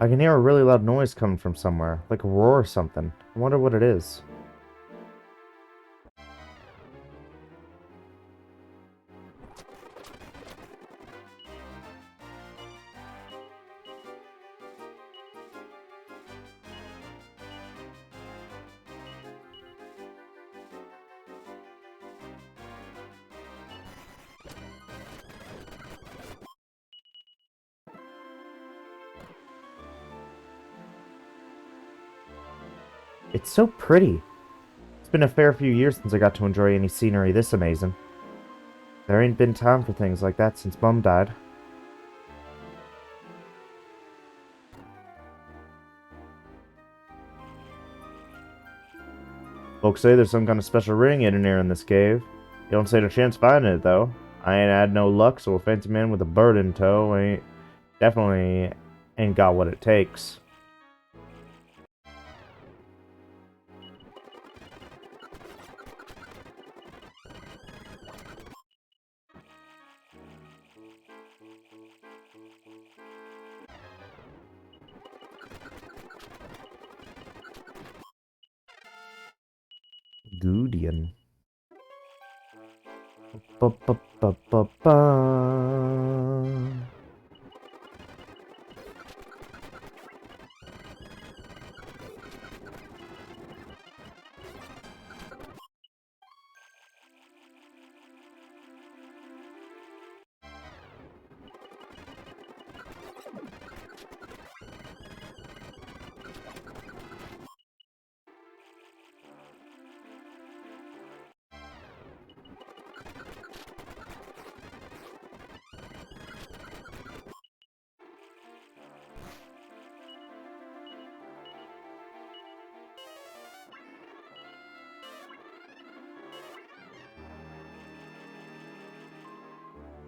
I can hear a really loud noise coming from somewhere, like a roar or something. I wonder what it is. It's so pretty. It's been a fair few years since I got to enjoy any scenery this amazing. There ain't been time for things like that since Mum died. Folks say there's some kind of special ring hidden here in this cave. You don't stand a chance finding it, though. I ain't had no luck, so a fancy man with a bird in tow definitely ain't got what it takes. Gudian. Ba ba ba ba ba.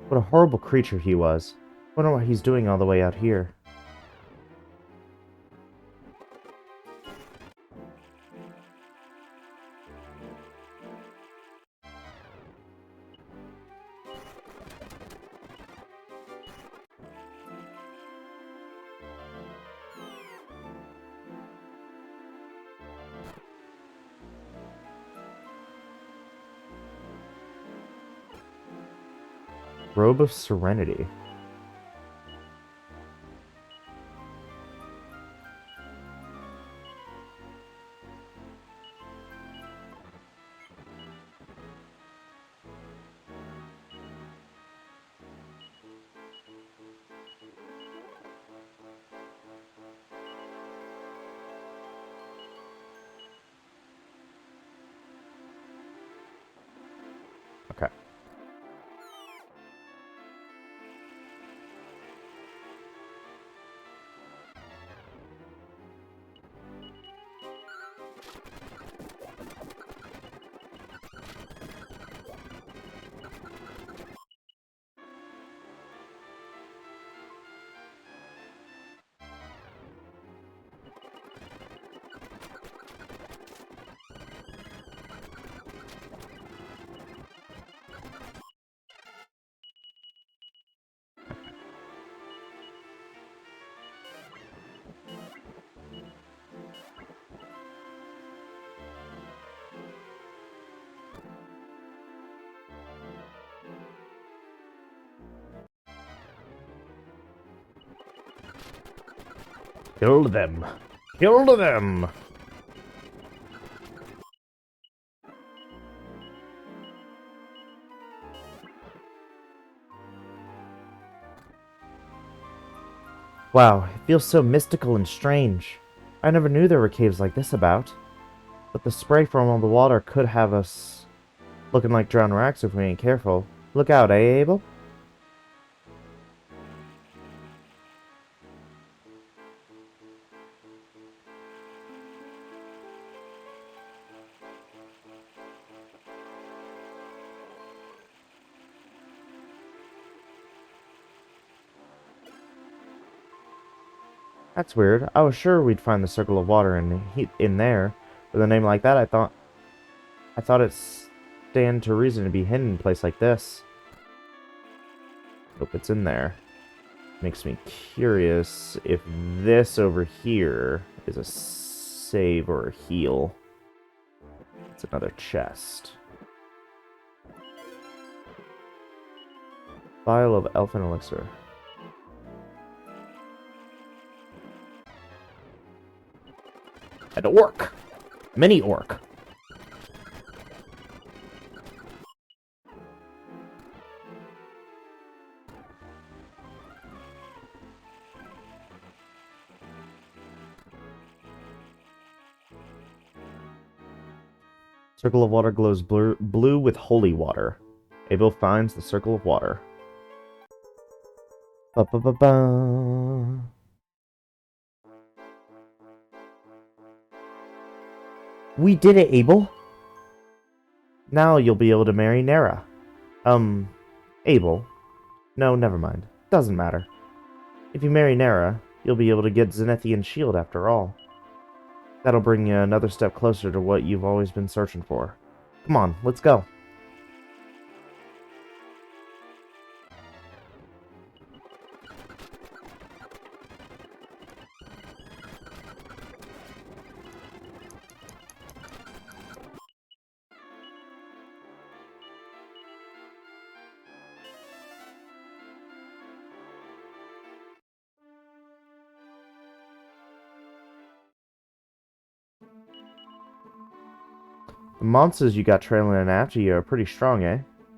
What a horrible creature he was. Wonder what he's doing all the way out here. Robe of Serenity. Okay. Kill them! Kill them! Wow, it feels so mystical and strange. I never knew there were caves like this about. But the spray from all the water could have us looking like drowned rats if we ain't careful. Look out, eh, Abel? That's weird. I was sure we'd find the circle of water in there. With a name like that, I thought it stand to reason to be hidden in a place like this. Hope it's in there. Makes me curious if this over here is a save or a heal. It's another chest. Vial of Elfin Elixir. An orc! Mini orc! Circle of water glows blue with holy water. Abel finds the circle of water. Ba ba ba ba. We did it, Abel! Now you'll be able to marry Nera. Abel. No, never mind. Doesn't matter. If you marry Nera, you'll be able to get Zenithian's shield after all. That'll bring you another step closer to what you've always been searching for. Come on, let's go. The monsters you got trailing after you are pretty strong, eh?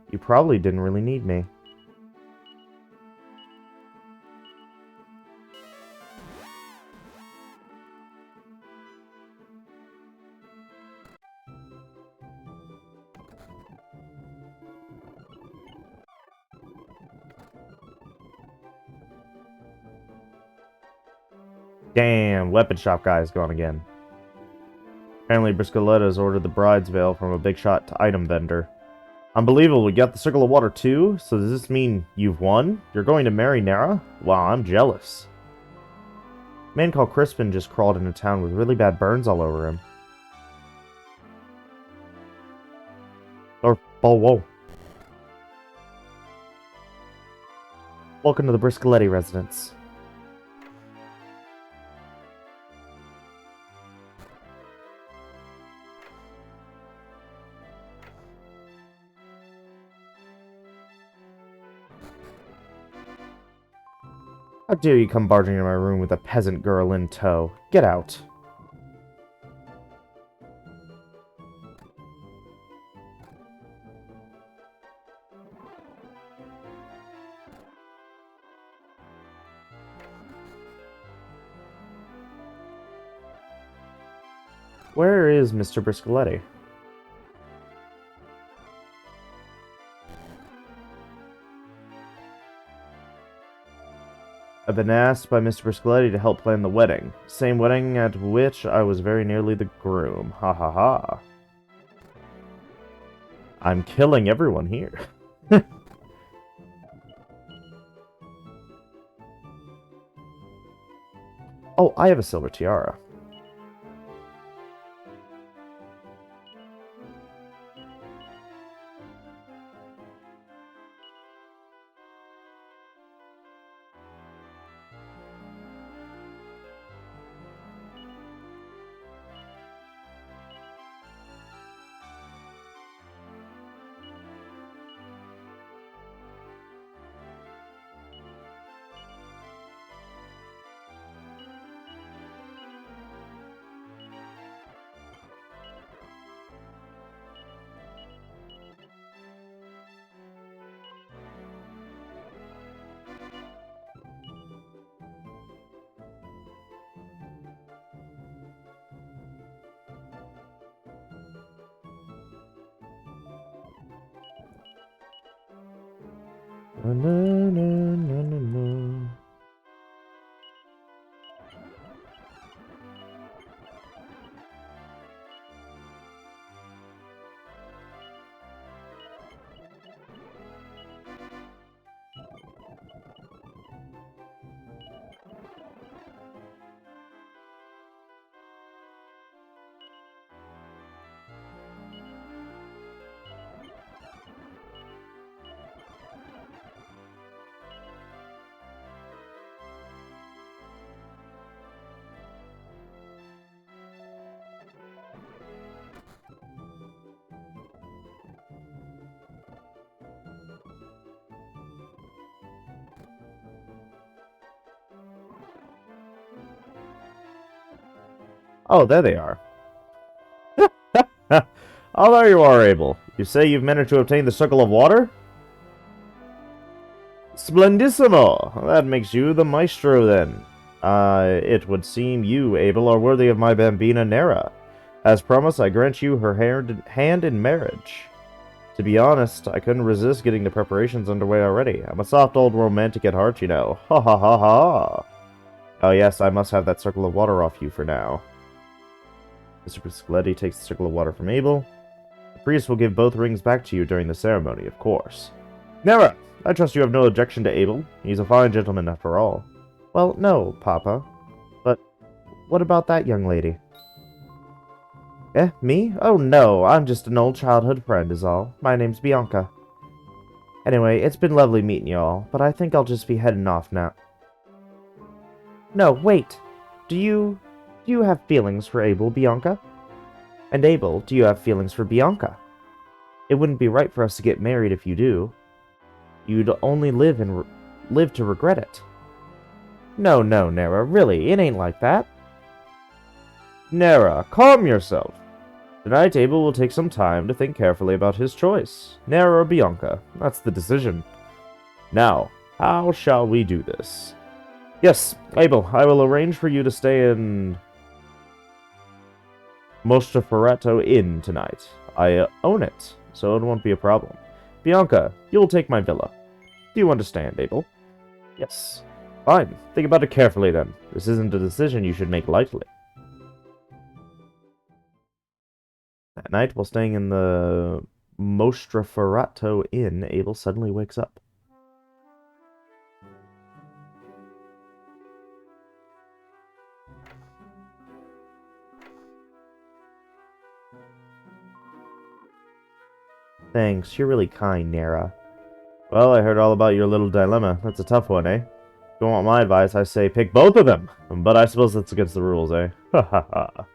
You probably didn't really need me. Damn, weapon shop guy is gone again. Apparently Briscoletta's ordered the bride's veil from a big shot item vendor. Unbelievable, we got the Circle of Water too? So does this mean you've won? You're going to marry Nera? Wow, I'm jealous. A man called Crispin just crawled into town with really bad burns all over him. Oh, whoa. Welcome to the Briscoletti residence. How dare you come barging into my room with a peasant girl in tow? Get out. Where is Mr. Briscoletti? I've been asked by Mr. Briscoletti to help plan the wedding. Same wedding at which I was very nearly the groom. Ha ha ha. I'm killing everyone here. Oh, I have a silver tiara. Na, na, na, na, na. Oh, there they are. Oh, there you are, Abel. You say you've managed to obtain the Circle of Water? Splendissimo! That makes you the maestro, then. It would seem you, Abel, are worthy of my bambina Nera. As promised, I grant you her hand in marriage. To be honest, I couldn't resist getting the preparations underway already. I'm a soft old romantic at heart, you know. Ha ha ha ha! Oh yes, I must have that Circle of Water off you for now. Mr. Briscoletti takes the Circle of Water from Abel. priest will give both rings back to you during the ceremony, of course. Nera, I trust you have no objection to Abel. He's a fine gentleman after all. Well, no, Papa. But what about that young lady? Eh, me? Oh no, I'm just an old childhood friend is all. My name's Bianca. Anyway, it's been lovely meeting you all, but I think I'll just be heading off now. No, wait. Do you have feelings for Abel, Bianca? And Abel, do you have feelings for Bianca? It wouldn't be right for us to get married if you do. You'd only live to regret it. No, Nera, really, it ain't like that. Nera, calm yourself. Tonight, Abel will take some time to think carefully about his choice. Nera or Bianca, that's the decision. Now, how shall we do this? Yes, Abel, I will arrange for you to stay in Mostraferrato Inn tonight. I own it, so it won't be a problem. Bianca, you'll take my villa. Do you understand, Abel? Yes. Fine. Think about it carefully, then. This isn't a decision you should make lightly. That night, while staying in the Mostraferrato Inn, Abel suddenly wakes up. Thanks, you're really kind, Nera. Well, I heard all about your little dilemma. That's a tough one, eh? If you want my advice, I say pick both of them. But I suppose that's against the rules, eh? Ha ha ha.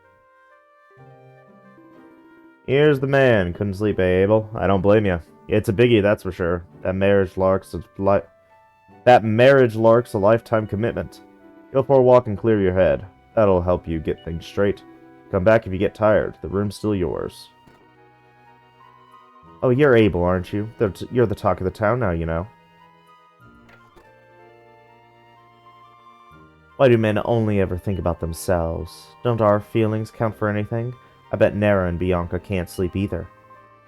Here's the man. Couldn't sleep, eh, Abel? I don't blame you. It's a biggie, that's for sure. That marriage lark's a lifetime commitment. Go for a walk and clear your head. That'll help you get things straight. Come back if you get tired. The room's still yours. Oh, you're Abel, aren't you? You're the talk of the town now, you know. Why do men only ever think about themselves? Don't our feelings count for anything? I bet Nera and Bianca can't sleep either.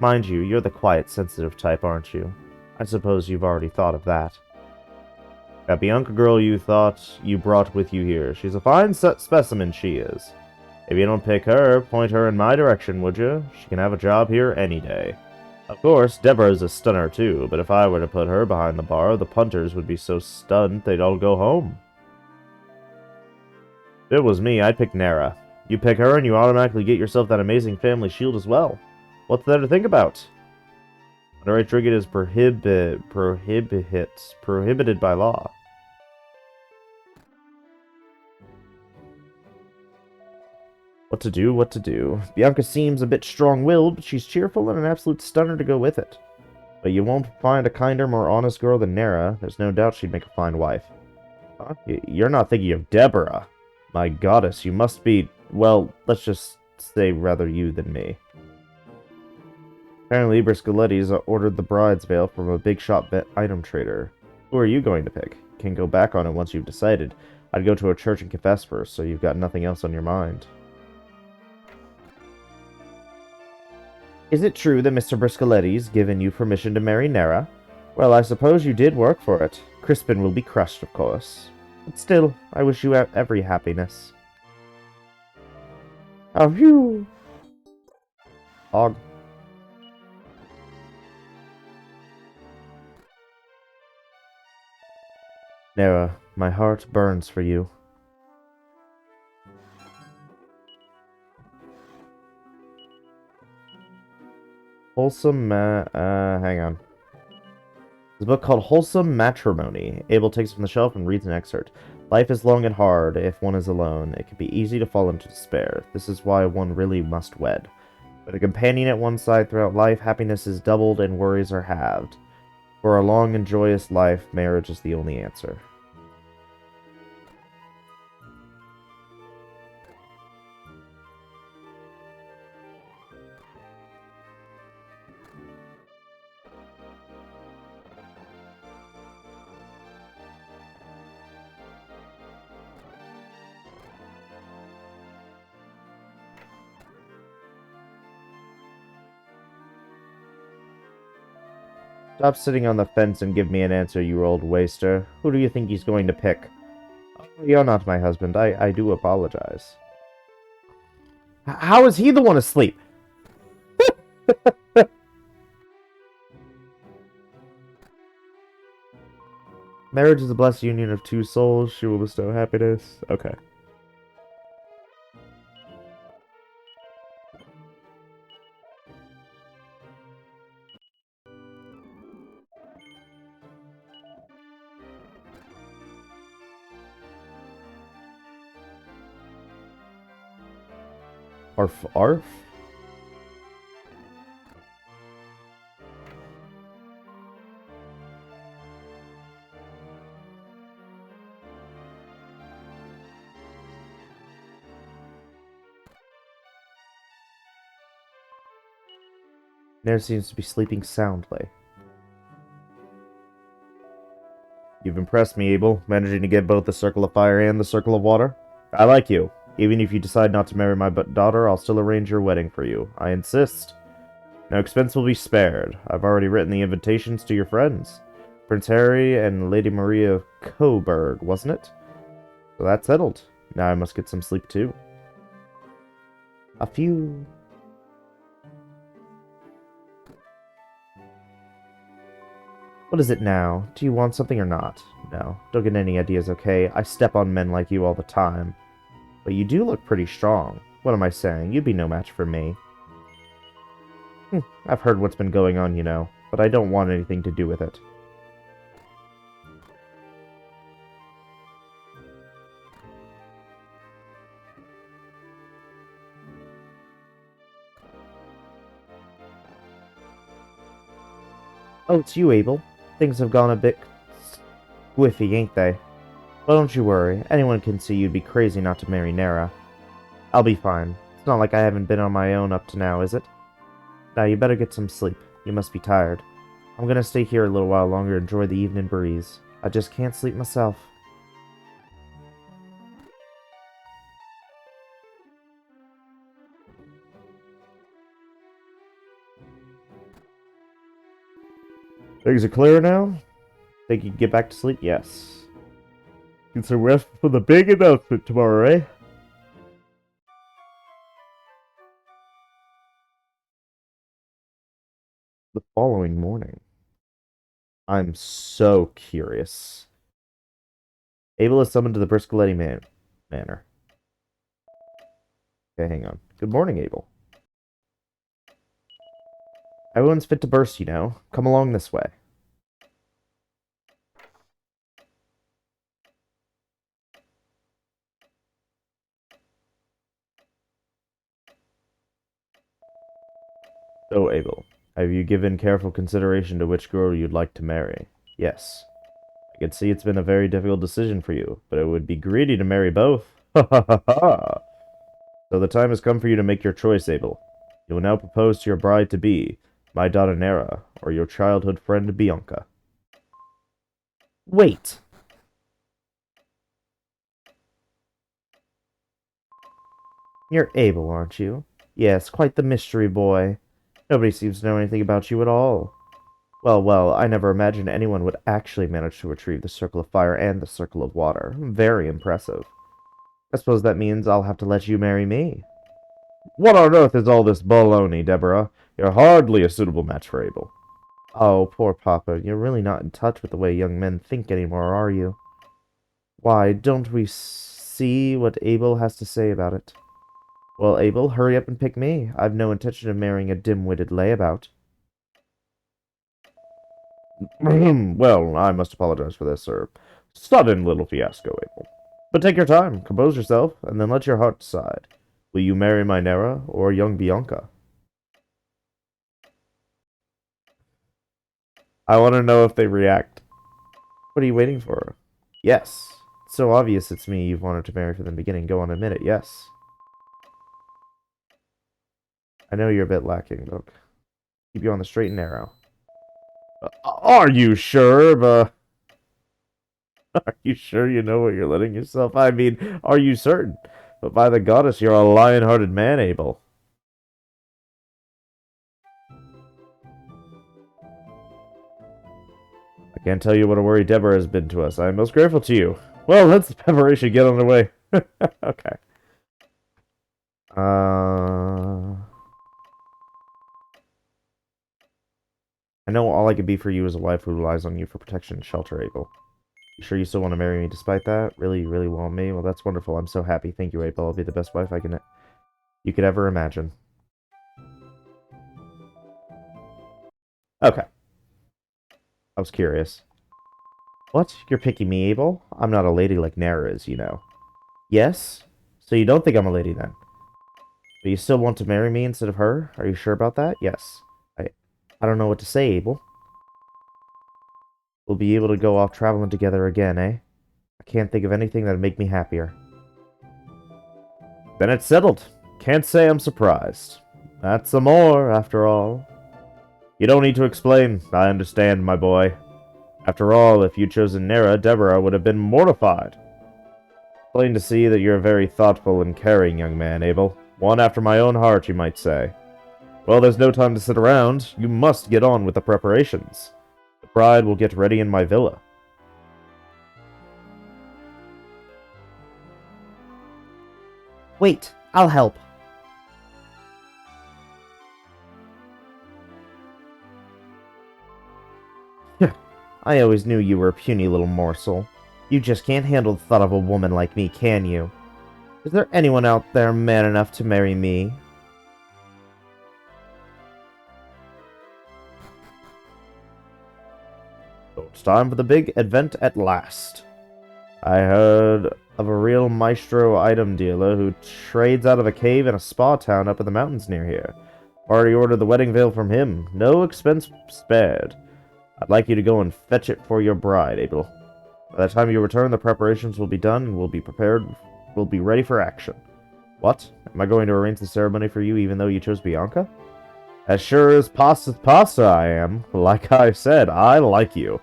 Mind you, you're the quiet, sensitive type, aren't you? I suppose you've already thought of that. That Bianca girl you thought you brought with you here. She's a fine specimen, she is. If you don't pick her, point her in my direction, would you? She can have a job here any day. Of course, Deborah's a stunner too, but if I were to put her behind the bar, the punters would be so stunned they'd all go home. If it was me, I'd pick Nera. You pick her and you automatically get yourself that amazing family shield as well. What's there to think about? Underage drinking is prohibited by law. What to do, what to do. Bianca seems a bit strong-willed, but she's cheerful and an absolute stunner to go with it. But you won't find a kinder, more honest girl than Nera. There's no doubt she'd make a fine wife. Huh? You're not thinking of Deborah. My goddess, you must be, well, let's just say rather you than me. Apparently, Briscoletti's ordered the bride's veil from a big shop item trader. Who are you going to pick? Can't go back on it once you've decided. I'd go to a church and confess first, so you've got nothing else on your mind. Is it true that Mr. Briscoletti's given you permission to marry Nera? Well, I suppose you did work for it. Crispin will be crushed, of course. But still, I wish you every happiness. Oh, phew! Og. Nera, my heart burns for you. Wholesome hang on. There's a book called Wholesome Matrimony. Abel takes it from the shelf and reads an excerpt. Life is long and hard if one is alone. It can be easy to fall into despair. This is why one really must wed. With a companion at one side throughout life, happiness is doubled and worries are halved. For a long and joyous life, marriage is the only answer. Stop sitting on the fence and give me an answer, you old waster. Who do you think he's going to pick? Oh, you're not my husband. I do apologize. How is he the one asleep? Marriage is a blessed union of two souls. She will bestow happiness. Okay. Arf, arf. Nair seems to be sleeping soundly. You've impressed me, Abel, managing to get both the Circle of Fire and the Circle of Water. I like you. Even if you decide not to marry my daughter, I'll still arrange your wedding for you. I insist. No expense will be spared. I've already written the invitations to your friends. Prince Harry and Lady Maria of Coburg, wasn't it? So that's settled. Now I must get some sleep too. A few... What is it now? Do you want something or not? No, don't get any ideas, okay? I step on men like you all the time. But you do look pretty strong. What am I saying? You'd be no match for me. I've heard what's been going on, you know, but I don't want anything to do with it. Oh, it's you, Abel. Things have gone a bit squiffy, ain't they? Well, don't you worry. Anyone can see you'd be crazy not to marry Nera. I'll be fine. It's not like I haven't been on my own up to now, is it? Now, you better get some sleep. You must be tired. I'm gonna stay here a little while longer and enjoy the evening breeze. I just can't sleep myself. Things are clear now? Think you can get back to sleep? Yes. Get some rest for the big announcement tomorrow, eh? The following morning. I'm so curious. Abel is summoned to the Briscoletti Manor. Okay, hang on. Good morning, Abel. Everyone's fit to burst, you know. Come along this way. So, Abel, have you given careful consideration to which girl you'd like to marry? Yes. I can see it's been a very difficult decision for you, but it would be greedy to marry both. Ha ha ha ha! So the time has come for you to make your choice, Abel. You will now propose to your bride-to-be, my daughter Nera, or your childhood friend Bianca. Wait! You're Abel, aren't you? Yes, quite the mystery boy. Nobody seems to know anything about you at all. Well, well, I never imagined anyone would actually manage to retrieve the Circle of Fire and the Circle of Water. Very impressive. I suppose that means I'll have to let you marry me. What on earth is all this baloney, Deborah? You're hardly a suitable match for Abel. Oh, poor Papa, you're really not in touch with the way young men think anymore, are you? Why, don't we see what Abel has to say about it? Well, Abel, hurry up and pick me. I've no intention of marrying a dim-witted layabout. Well, I must apologize for this, sir. Sudden little fiasco, Abel. But take your time, compose yourself, and then let your heart decide. Will you marry my Nera or young Bianca? I want to know if they react. What are you waiting for? Yes. It's so obvious it's me you've wanted to marry from the beginning. Go on, admit it. Yes. I know you're a bit lacking, look. Keep you on the straight and narrow. Are you sure, Are you sure you know what you're letting yourself? I mean, are you certain? But by the goddess, you're a lion-hearted man, Abel. I can't tell you what a worry Deborah has been to us. I am most grateful to you. Well, let's the preparation get on the way. Okay. I know all I could be for you is a wife who relies on you for protection and shelter, Abel. You sure you still want to marry me despite that? Really, you really want me? Well, that's wonderful. I'm so happy. Thank you, April. I'll be the best wife you could ever imagine. Okay. I was curious. What? You're picking me, Abel? I'm not a lady like Nara is, you know. Yes? So you don't think I'm a lady then? But you still want to marry me instead of her? Are you sure about that? Yes. I don't know what to say, Abel. We'll be able to go off traveling together again, eh? I can't think of anything that'd make me happier. Then it's settled. Can't say I'm surprised. That's Amor, after all. You don't need to explain. I understand, my boy. After all, if you'd chosen Nera, Deborah would have been mortified. Plain to see that you're a very thoughtful and caring young man, Abel. One after my own heart, you might say. Well, there's no time to sit around. You must get on with the preparations. The bride will get ready in my villa. Wait, I'll help. I always knew you were a puny little morsel. You just can't handle the thought of a woman like me, can you? Is there anyone out there man enough to marry me? So it's time for the big event at last. I heard of a real maestro item dealer who trades out of a cave in a spa town up in the mountains near here. Already ordered the wedding veil from him. No expense spared. I'd like you to go and fetch it for your bride, Abel. By the time you return, the preparations will be done and we'll be ready for action. What? Am I going to arrange the ceremony for you even though you chose Bianca? As sure as pasta's pasta I am. Like I said, I like you.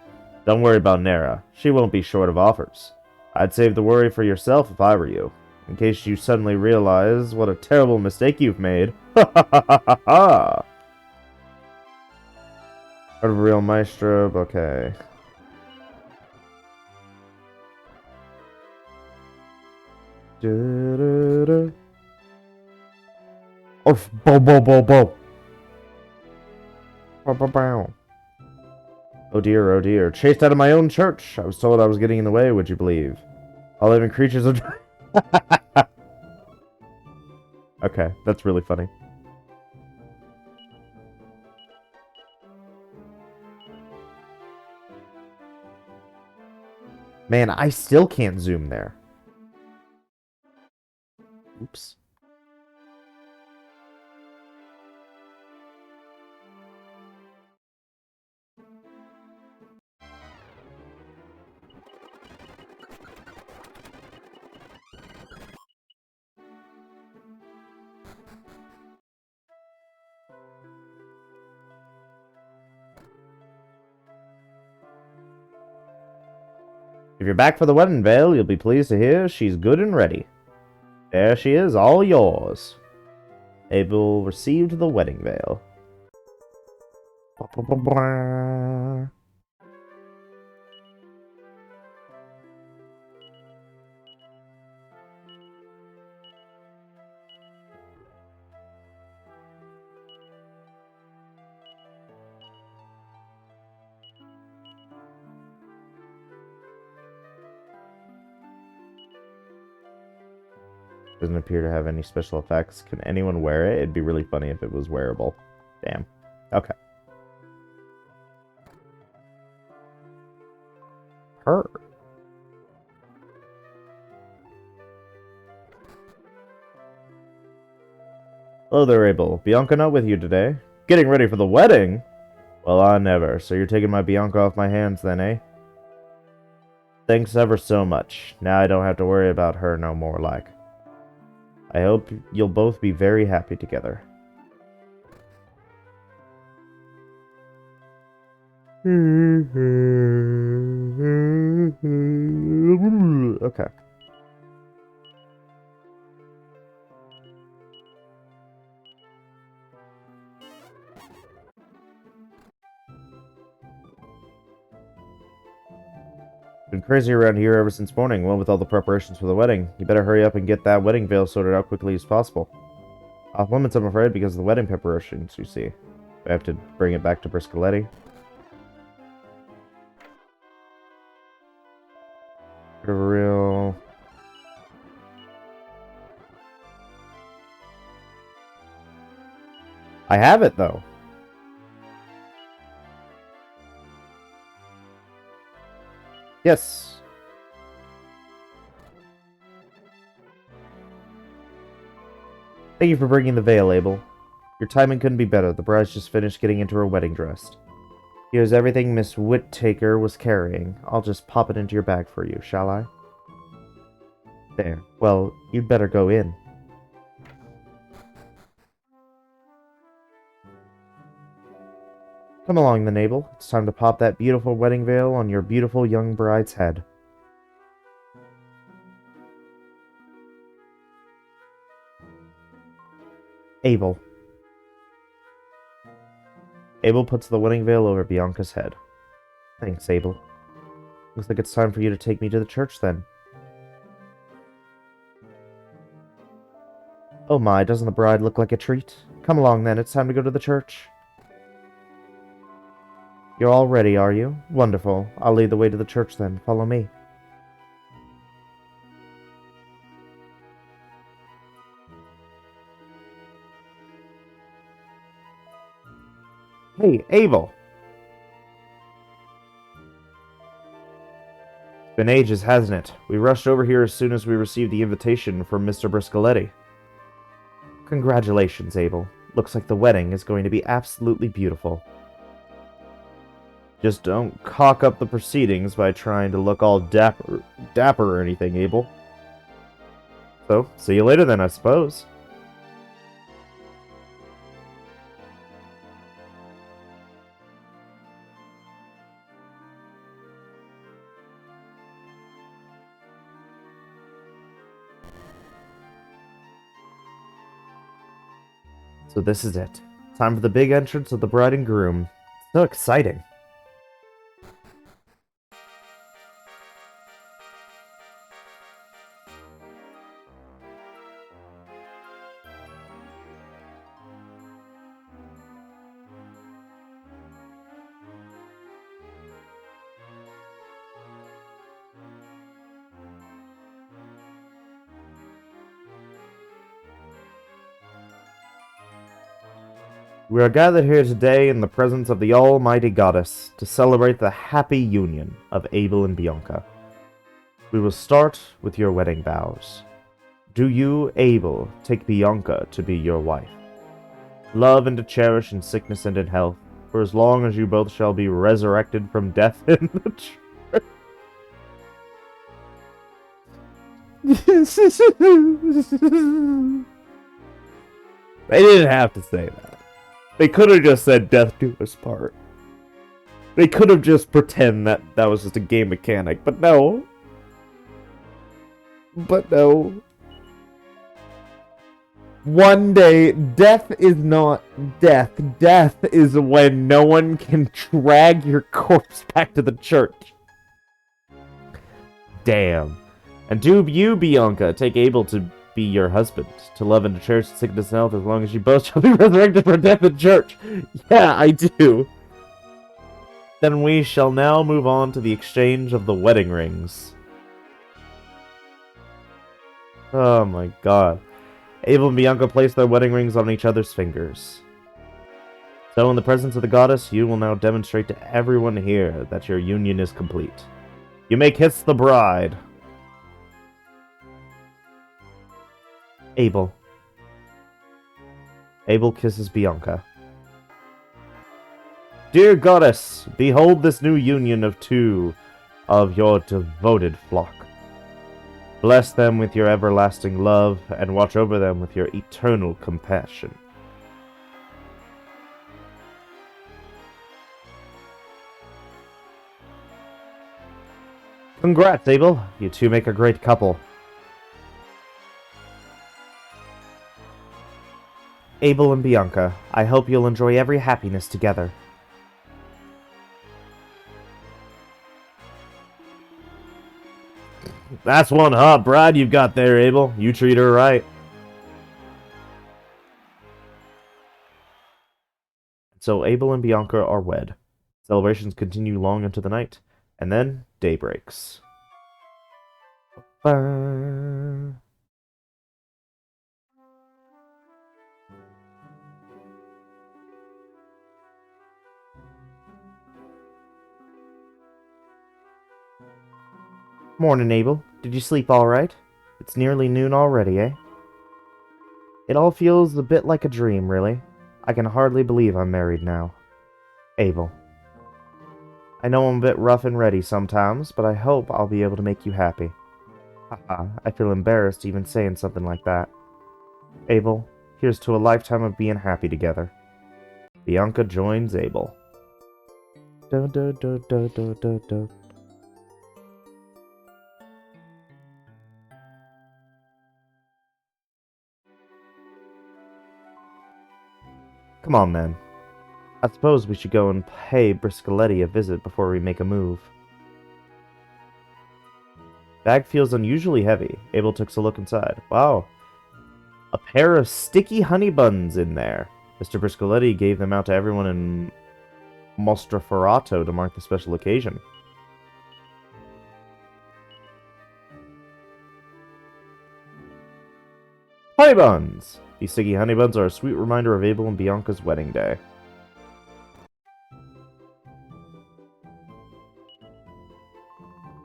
Don't worry about Nera. She won't be short of offers. I'd save the worry for yourself if I were you. In case you suddenly realize what a terrible mistake you've made. Ha ha ha ha ha ha! Heard of a real maestro? Okay. Da-da-da. Orf, bo bo bo bo. Bow, bow, bow. Oh dear, oh dear. Chased out of my own church. I was told I was getting in the way, would you believe? All living creatures are... Okay, that's really funny. Man, I still can't zoom there. Oops. If you're back for the wedding veil, you'll be pleased to hear she's good and ready. There she is, all yours. Abel received the wedding veil. Doesn't appear to have any special effects. Can anyone wear it? It'd be really funny if it was wearable. Damn. Okay. Her. Hello there, Abel. Bianca not with you today? Getting ready for the wedding? Well, I never. So you're taking my Bianca off my hands then, eh? Thanks ever so much. Now I don't have to worry about her no more, like. I hope you'll both be very happy together. Okay. Been crazy around here ever since morning, well, with all the preparations for the wedding. You better hurry up and get that wedding veil sorted out quickly as possible. Off limits, I'm afraid, because of the wedding preparations, you see. I have to bring it back to Briscoletti. a real... I have it, though. Yes. Thank you for bringing the veil, Abel. Your timing couldn't be better. The bride's just finished getting into her wedding dress. Here's everything Miss Whittaker was carrying. I'll just pop it into your bag for you, shall I? There. Well, you'd better go in. Come along then, Abel. It's time to pop that beautiful wedding veil on your beautiful young bride's head. Abel. Abel puts the wedding veil over Bianca's head. Thanks, Abel. Looks like it's time for you to take me to the church, then. Oh my, doesn't the bride look like a treat? Come along, then. It's time to go to the church. You're all ready, are you? Wonderful. I'll lead the way to the church, then. Follow me. Hey, Abel! It's been ages, hasn't it? We rushed over here as soon as we received the invitation from Mr. Briscoletti. Congratulations, Abel. Looks like the wedding is going to be absolutely beautiful. Just don't cock up the proceedings by trying to look all dapper or anything, Abel. So, see you later then, I suppose. So this is it. Time for the big entrance of the bride and groom. So exciting. We are gathered here today in the presence of the Almighty Goddess to celebrate the happy union of Abel and Bianca. We will start with your wedding vows. Do you, Abel, take Bianca to be your wife? Love and to cherish in sickness and in health, for as long as you both shall be resurrected from death in the church. They didn't have to say that. They could have just said death do us part. They could have just pretend that that was just a game mechanic, but no. But no. One day, death is not death. Death is when no one can drag your corpse back to the church. Damn. And do you, Bianca, take Abel to be your husband, to love and to cherish sickness and health as long as you both shall be resurrected from death in church? Yeah, I do. Then we shall now move on to the exchange of the wedding rings. Oh my god. Abel and Bianca place their wedding rings on each other's fingers. So in the presence of the goddess, you will now demonstrate to everyone here that your union is complete. You may kiss the bride. Abel. Abel kisses Bianca. Dear goddess, behold this new union of two of your devoted flock. Bless them with your everlasting love, and watch over them with your eternal compassion. Congrats, Abel. You two make a great couple. Abel and Bianca, I hope you'll enjoy every happiness together. That's one hot bride you've got there, Abel. You treat her right. So Abel and Bianca are wed. Celebrations continue long into the night, and then day breaks. Burn. Morning, Abel. Did you sleep all right? It's nearly noon already, eh? It all feels a bit like a dream, really. I can hardly believe I'm married now. Abel. I know I'm a bit rough and ready sometimes, but I hope I'll be able to make you happy. Haha, I feel embarrassed even saying something like that. Abel, here's to a lifetime of being happy together. Bianca joins Abel. Dun, dun, dun, dun, dun, dun, dun. Come on, then. I suppose we should go and pay Briscoletti a visit before we make a move. Bag feels unusually heavy. Abel takes a look inside. Wow. A pair of sticky honey buns in there. Mr. Briscoletti gave them out to everyone in Mostraforato to mark the special occasion. Honey buns! These sticky honey buns are a sweet reminder of Abel and Bianca's wedding day.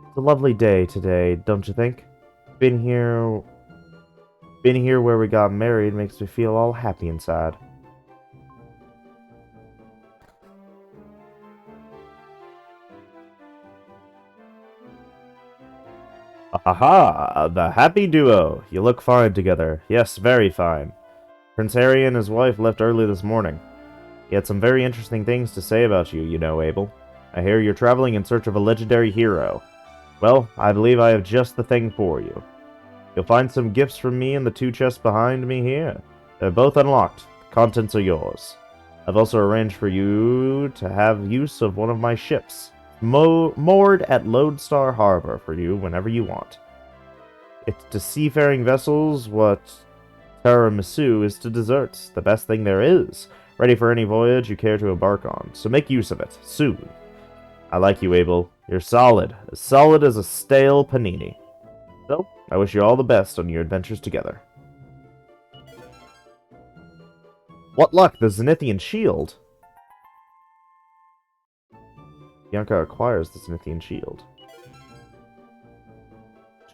It's a lovely day today, don't you think? Been here where we got married makes me feel all happy inside. Aha! The happy duo! You look fine together. Yes, very fine. Prince Harry and his wife left early this morning. He had some very interesting things to say about you, you know, Abel. I hear you're traveling in search of a legendary hero. Well, I believe I have just the thing for you. You'll find some gifts from me in the two chests behind me here. They're both unlocked. The contents are yours. I've also arranged for you to have use of one of my ships, moored at Lodestar Harbor for you whenever you want. It's to seafaring vessels what tiramisu is to desserts, the best thing there is, ready for any voyage you care to embark on, so make use of it, soon. I like you, Abel. You're solid as a stale panini. So, I wish you all the best on your adventures together. What luck, the Zenithian shield! Bianca acquires the Zenithian shield.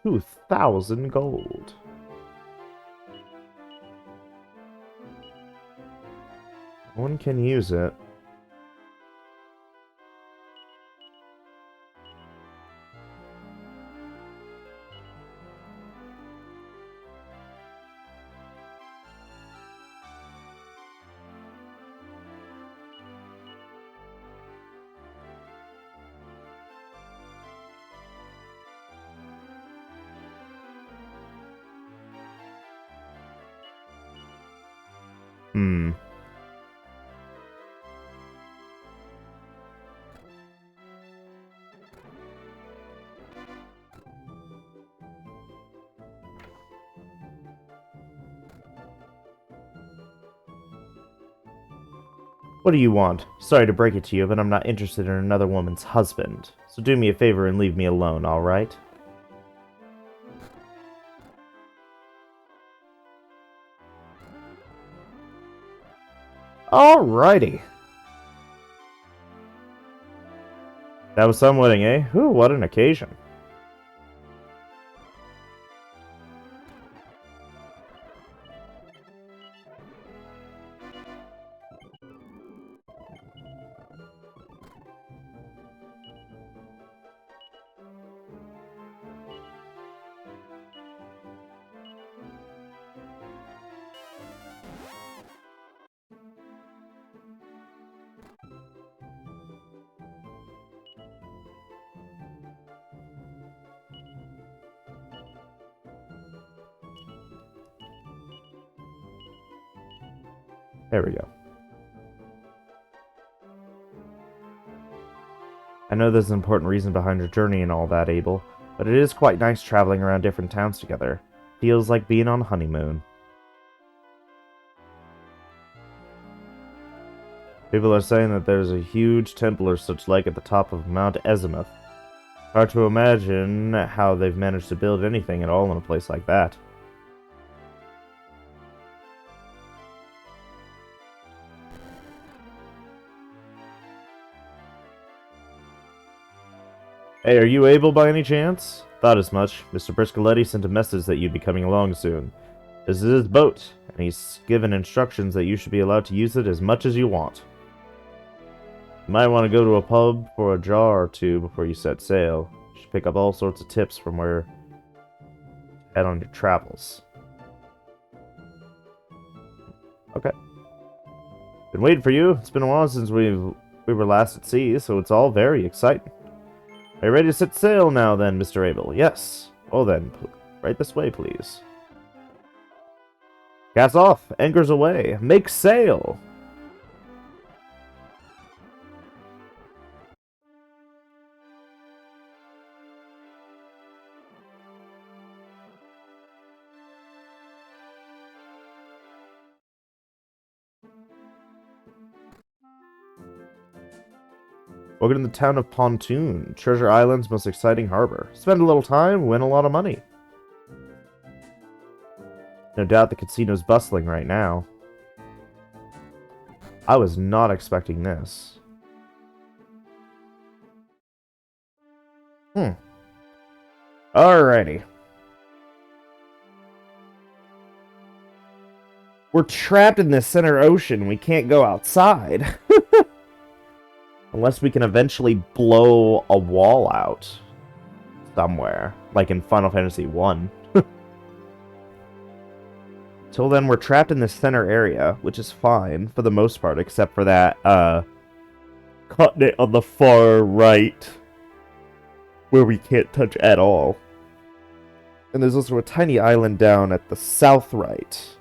2,000 gold. One can use it. Hmm. What do you want? Sorry to break it to you, but I'm not interested in another woman's husband. So do me a favor and leave me alone, alright? Alrighty. That was some wedding, eh? Ooh, what an occasion. There we go. I know there's an important reason behind your journey and all that, Abel, but it is quite nice traveling around different towns together. Feels like being on honeymoon. People are saying that there's a huge temple or such like at the top of Mount Azimuth. Hard to imagine how they've managed to build anything at all in a place like that. Hey, are you able by any chance? Thought as much. Mr. Briscoletti sent a message that you'd be coming along soon. This is his boat, and he's given instructions that you should be allowed to use it as much as you want. You might want to go to a pub for a jar or two before you set sail. You should pick up all sorts of tips from where head on your travels. Okay. Been waiting for you. It's been a while since we were last at sea, so it's all very exciting. Are you ready to set sail now then, Mr. Abel? Yes. Well then, right this way, please. Cast off. Anchors away. Make sail. Welcome to the town of Pontoon, Treasure Island's most exciting harbor. Spend a little time, win a lot of money. No doubt the casino's bustling right now. I was not expecting this. Alrighty. We're trapped in this center ocean. We can't go outside. Unless we can eventually blow a wall out somewhere, like in Final Fantasy 1. Till then, we're trapped in this center area, which is fine for the most part, except for that continent on the far right, where we can't touch at all. And there's also a tiny island down at the south right.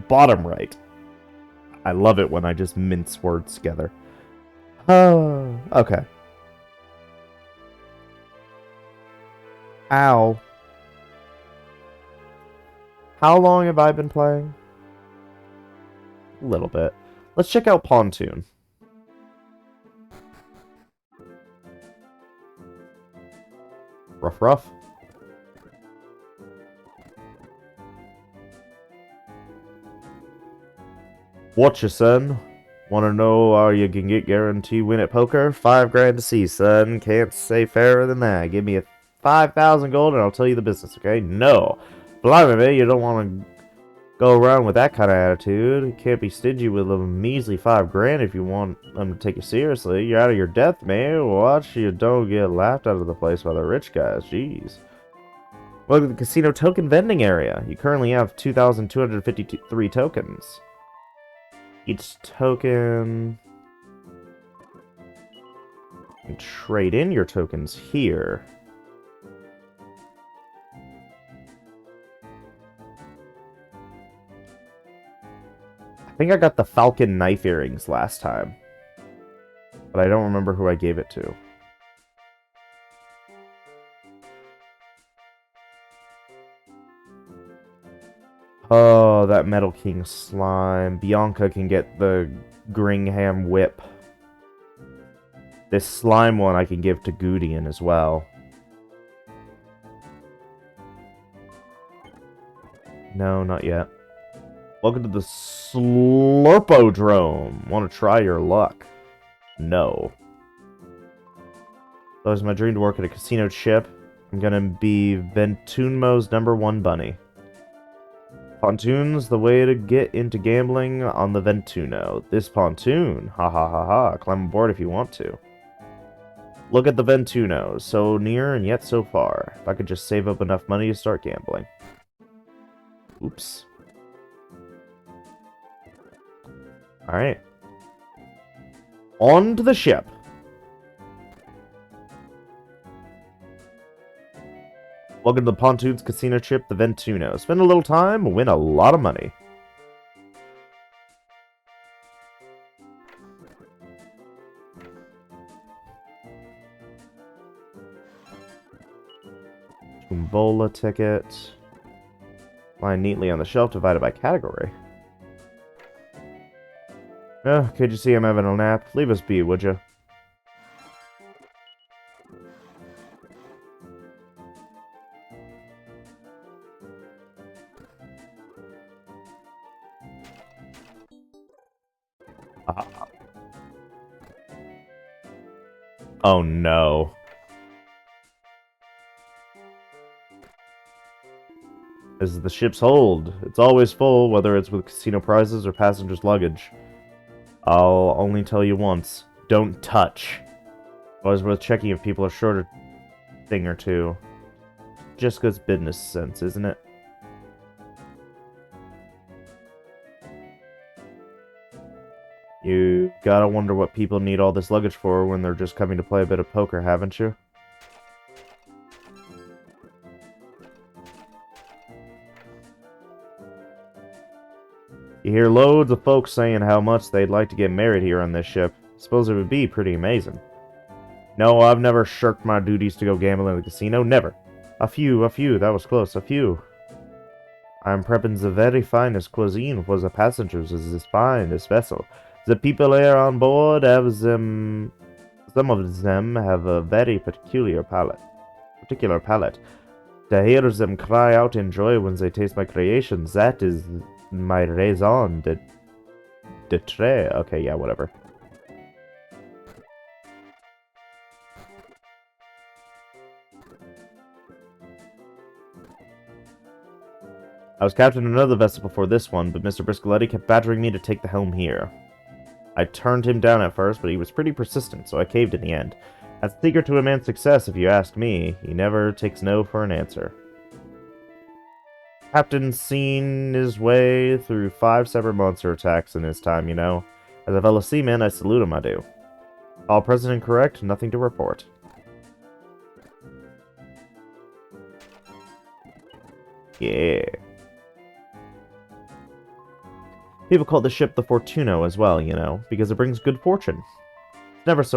Bottom right. I love it when I just mince words together. Oh, okay. Ow. How long have I been playing? A little bit. Let's check out Pontoon. Rough. Watcha, son. Wanna know how you can get guaranteed win at poker? 5 grand to see, son. Can't say fairer than that. Give me a 5,000 gold and I'll tell you the business, okay? No. Blimey, man, you don't want to go around with that kind of attitude. You can't be stingy with a measly 5 grand if you want them to take you seriously. You're out of your depth, man. Watch you don't get laughed out of the place by the rich guys. Jeez. Welcome to the casino token vending area. You currently have 2,253 tokens. Each token... You can trade in your tokens here. I think I got the Falcon knife earrings last time. But I don't remember who I gave it to. Oh, that Metal King slime. Bianca can get the Gringham whip. This slime one I can give to Gudian as well. No, not yet. Welcome to the Slurpodrome. Want to try your luck? No. So it's my dream to work at a casino ship. I'm gonna be Ventunmo's #1 bunny. Pontoon's the way to get into gambling on the Ventuno. This pontoon. Ha ha ha ha. Climb aboard if you want to. Look at the Ventuno. So near and yet so far. If I could just save up enough money to start gambling. Oops. Alright. On to the ship. Welcome to the Pontoon's casino ship, the Ventuno. Spend a little time, win a lot of money. Tumbola ticket. Line neatly on the shelf, divided by category. Oh, could you see I'm having a nap? Leave us be, would you? Ah. Oh no. This is the ship's hold. It's always full, whether it's with casino prizes or passengers' luggage. I'll only tell you once. Don't touch. Always worth checking if people are short a thing or two. Just good business sense, isn't it? You gotta wonder what people need all this luggage for when they're just coming to play a bit of poker, haven't you? You hear loads of folks saying how much they'd like to get married here on this ship. Suppose it would be pretty amazing. No, I've never shirked my duties to go gamble in the casino. Never. A few, that was close, a few. I'm prepping the very finest cuisine for the passengers of this finest vessel. The people here on board have them... Some of them have a very particular palate. To hear them cry out in joy when they taste my creations, that is my raison d'etre. Okay, yeah, whatever. I was captain of another vessel before this one, but Mr. Briscoletti kept badgering me to take the helm here. I turned him down at first, but he was pretty persistent, so I caved in the end. That's the secret to a man's success, if you ask me. He never takes no for an answer. Captain's seen his way through 5 separate monster attacks in his time, you know. As a fellow seaman, I salute him, I do. All present and correct, nothing to report. Yeah. People call the ship the Fortuno as well, you know, because it brings good fortune. It's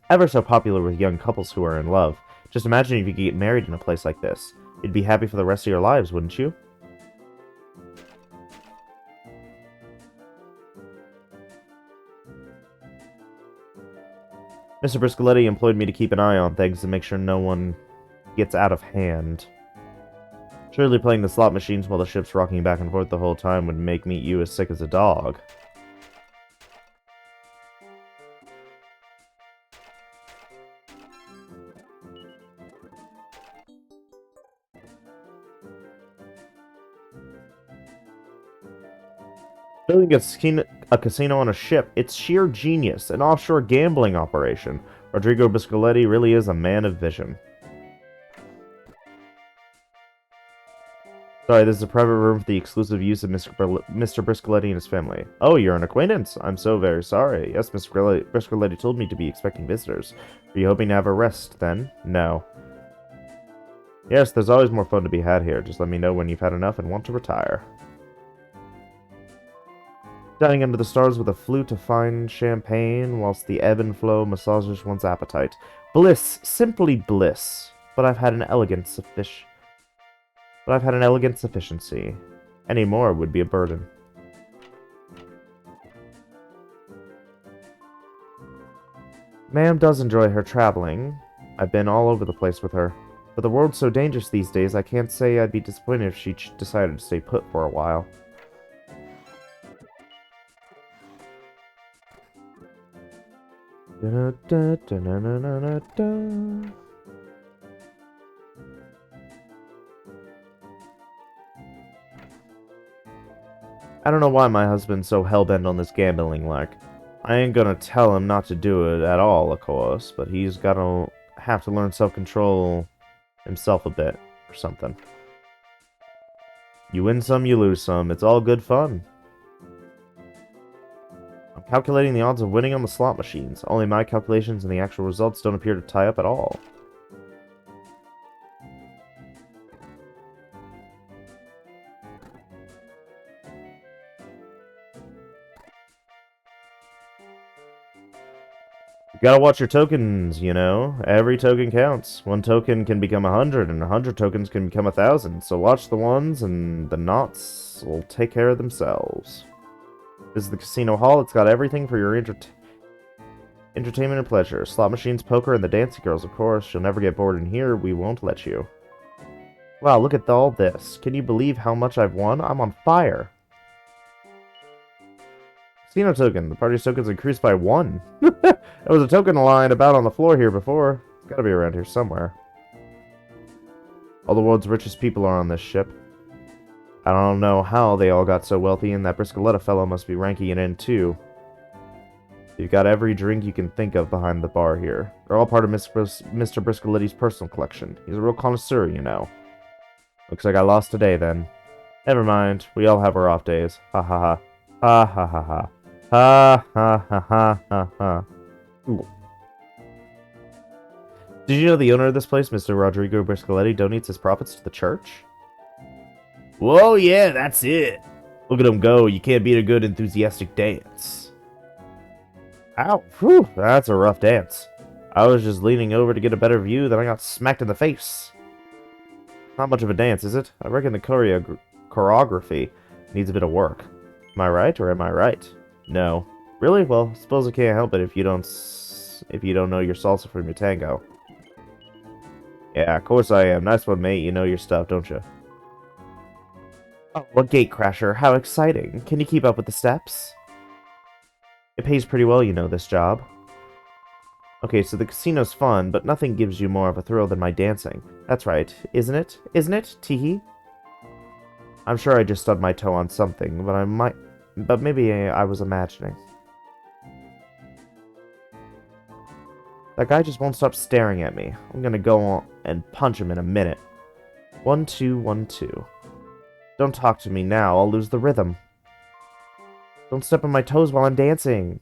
ever so popular with young couples who are in love. Just imagine if you could get married in a place like this. You'd be happy for the rest of your lives, wouldn't you? Mr. Briscoletti employed me to keep an eye on things and make sure no one gets out of hand. Surely playing the slot machines while the ship's rocking back and forth the whole time would make you as sick as a dog. Building a casino on a ship, it's sheer genius, an offshore gambling operation. Rodrigo Briscoletti really is a man of vision. Sorry, this is a private room for the exclusive use of Mr. Briscoletti and his family. Oh, you're an acquaintance? I'm so very sorry. Yes, Mr. Briscoletti told me to be expecting visitors. Are you hoping to have a rest, then? No. Yes, there's always more fun to be had here. Just let me know when you've had enough and want to retire. Dining under the stars with a flute of fine champagne, whilst the ebb and flow massages one's appetite. Bliss, simply bliss. But I've had an elegant sufficiency. Any more would be a burden. Ma'am does enjoy her traveling. I've been all over the place with her. But the world's so dangerous these days, I can't say I'd be disappointed if she decided to stay put for a while. I don't know why my husband's so hell-bent on this gambling like. I ain't gonna tell him not to do it at all, of course, but he's gotta have to learn self-control himself a bit, or something. You win some, you lose some. It's all good fun. I'm calculating the odds of winning on the slot machines. Only my calculations and the actual results don't appear to tie up at all. You gotta watch your tokens, you know. Every token counts. 1 token can become 100, and 100 tokens can become 1,000. So watch the ones, and the knots will take care of themselves. This is the casino hall. It's got everything for your entertainment and pleasure. Slot machines, poker, and the dancing girls, of course. You'll never get bored in here. We won't let you. Wow, look at all this. Can you believe how much I've won? I'm on fire. Casino token. The party's tokens increased by 1. There was a token lying about on the floor here before. It's gotta be around here somewhere. All the world's richest people are on this ship. I don't know how they all got so wealthy, and that Briscoletta fellow must be ranking it in too. You've got every drink you can think of behind the bar here. They're all part of Mr. Briscoletti's personal collection. He's a real connoisseur, you know. Looks like I lost today, then. Never mind. We all have our off days. Ha ha ha. Ha ha ha ha. Ha ha ha ha ha ha. Ooh. Did you know the owner of this place, Mr. Rodrigo Briscoletti, donates his profits to the church? Whoa, yeah, that's it. Look at him go. You can't beat a good, enthusiastic dance. Ow, whew, that's a rough dance. I was just leaning over to get a better view, then I got smacked in the face. Not much of a dance, is it? I reckon the choreography needs a bit of work. Am I right, or am I right? No. Really? Well, suppose I can't help it if you don't know your salsa from your tango. Yeah, of course I am. Nice one, mate. You know your stuff, don't you? Oh, what gatecrasher. How exciting. Can you keep up with the steps? It pays pretty well, you know, this job. Okay, so the casino's fun, but nothing gives you more of a thrill than my dancing. That's right, isn't it? Isn't it, Teehee? I'm sure I just stubbed my toe on something, but maybe I was imagining. That guy just won't stop staring at me. I'm gonna go on and punch him in a minute. 1, 2, 1, 2. Don't talk to me now, I'll lose the rhythm. Don't step on my toes while I'm dancing.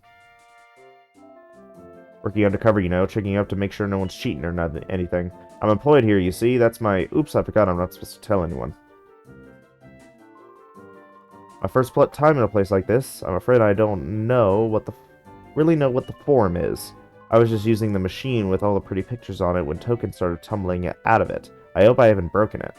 Working undercover, you know, checking up to make sure no one's cheating or anything. I'm employed here, you see. That's my... Oops, I forgot I'm not supposed to tell anyone. My first time in a place like this. I'm afraid I don't know really know what the form is. I was just using the machine with all the pretty pictures on it when tokens started tumbling out of it. I hope I haven't broken it.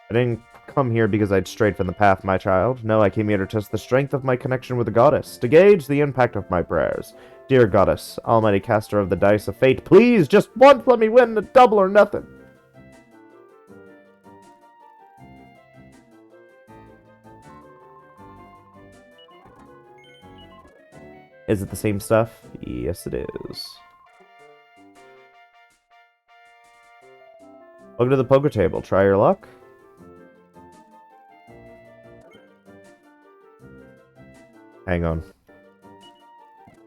I didn't come here because I'd strayed from the path, my child. No, I came here to test the strength of my connection with the goddess, to gauge the impact of my prayers. Dear goddess, almighty caster of the dice of fate, please, just once let me win a double or nothing. Is it the same stuff? Yes, it is. Welcome to the poker table. Try your luck. Hang on.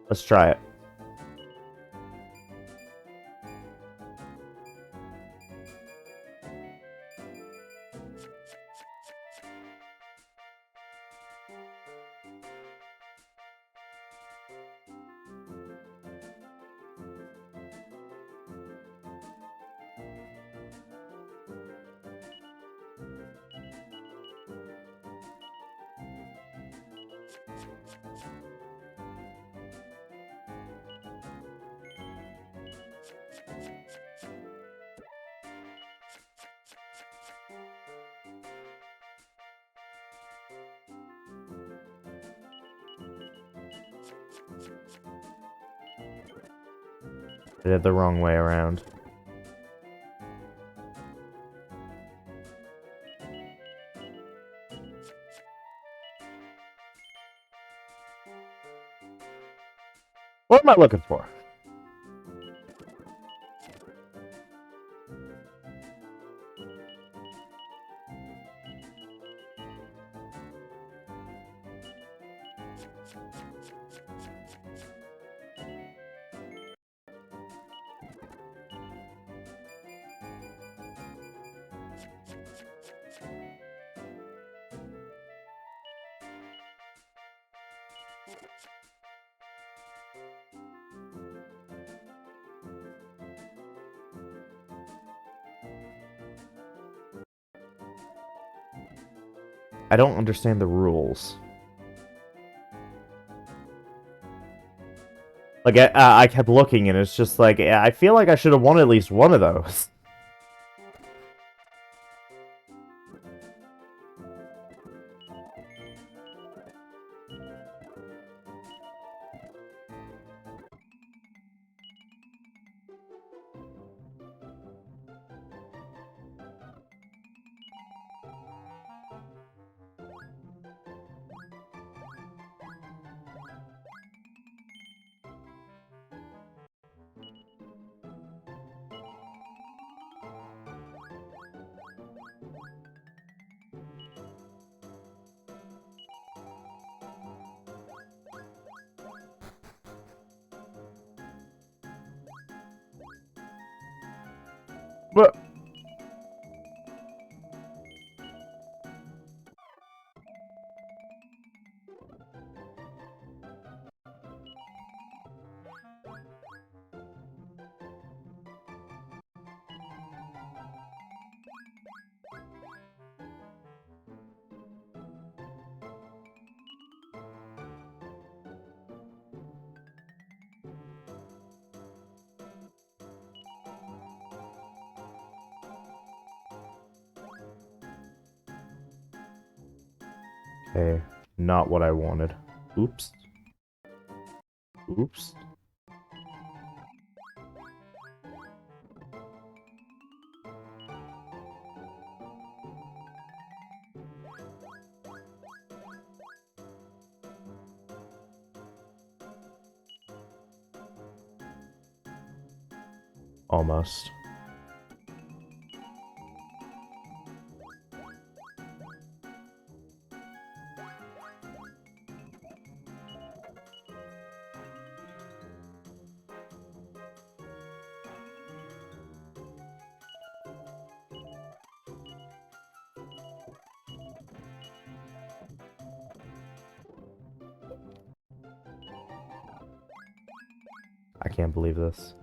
Let's try it. I did it the wrong way around. What am I looking for? I don't understand the rules. Like, I kept looking, and it's just like, I feel like I should have won at least one of those. But okay, not what I wanted. Oops. Oops. Almost. I can't believe this.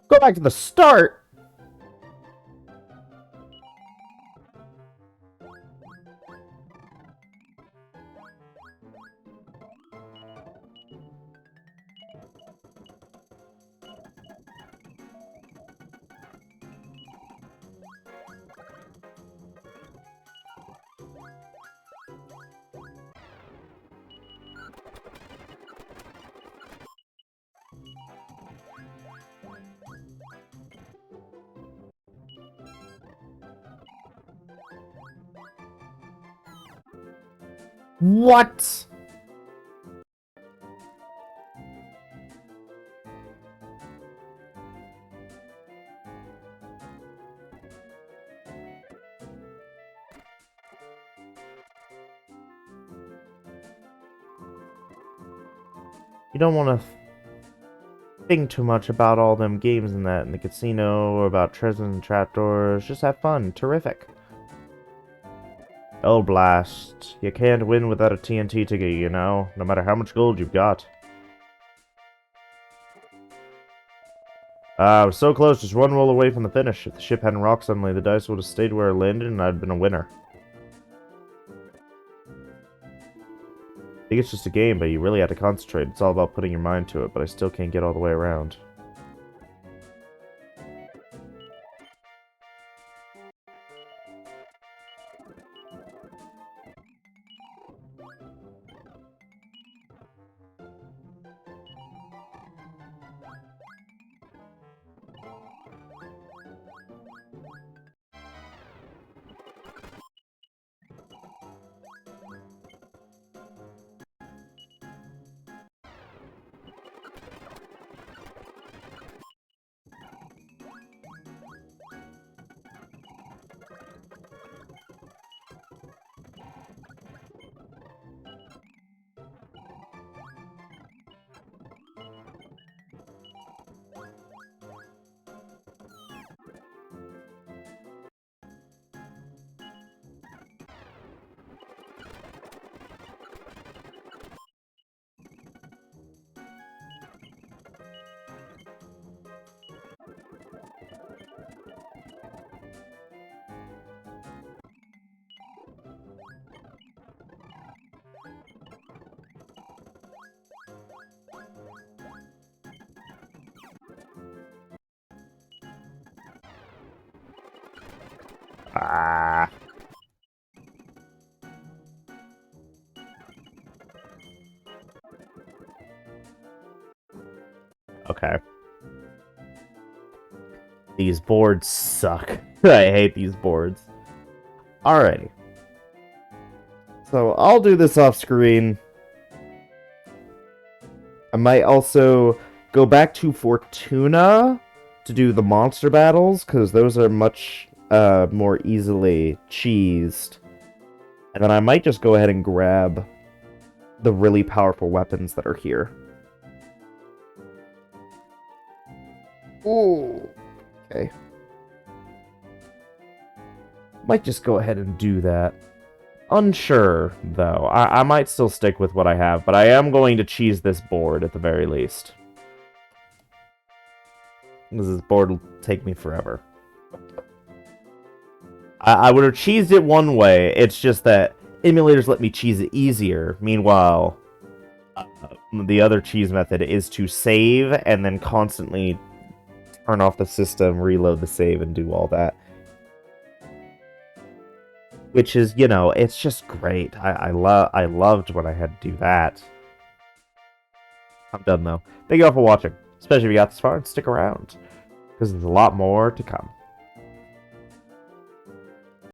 Go back to the start! What? You don't want to think too much about all them games in the casino or about treasures and trapdoors. Just have fun. Terrific. Oh, blast. You can't win without a TNT ticket, you know, no matter how much gold you've got. I was so close, just one roll away from the finish. If the ship hadn't rocked suddenly, the dice would have stayed where it landed and I'd been a winner. I think it's just a game, but you really have to concentrate. It's all about putting your mind to it, but I still can't get all the way around. Ah. Okay. These boards suck. I hate these boards. Alrighty. So I'll do this off screen. I might also go back to Fortuna to do the monster battles, because those are much more easily cheesed. And then I might just go ahead and grab the really powerful weapons that are here. Ooh. Okay. Might just go ahead and do that. Unsure, though. I might still stick with what I have, but I am going to cheese this board at the very least. Because this board will take me forever. I would have cheesed it one way, it's just that emulators let me cheese it easier. Meanwhile, the other cheese method is to save and then constantly turn off the system, reload the save, and do all that. Which is, you know, it's just great. I loved when I had to do that. I'm done, though. Thank you all for watching. Especially if you got this far, and stick around. Because there's a lot more to come.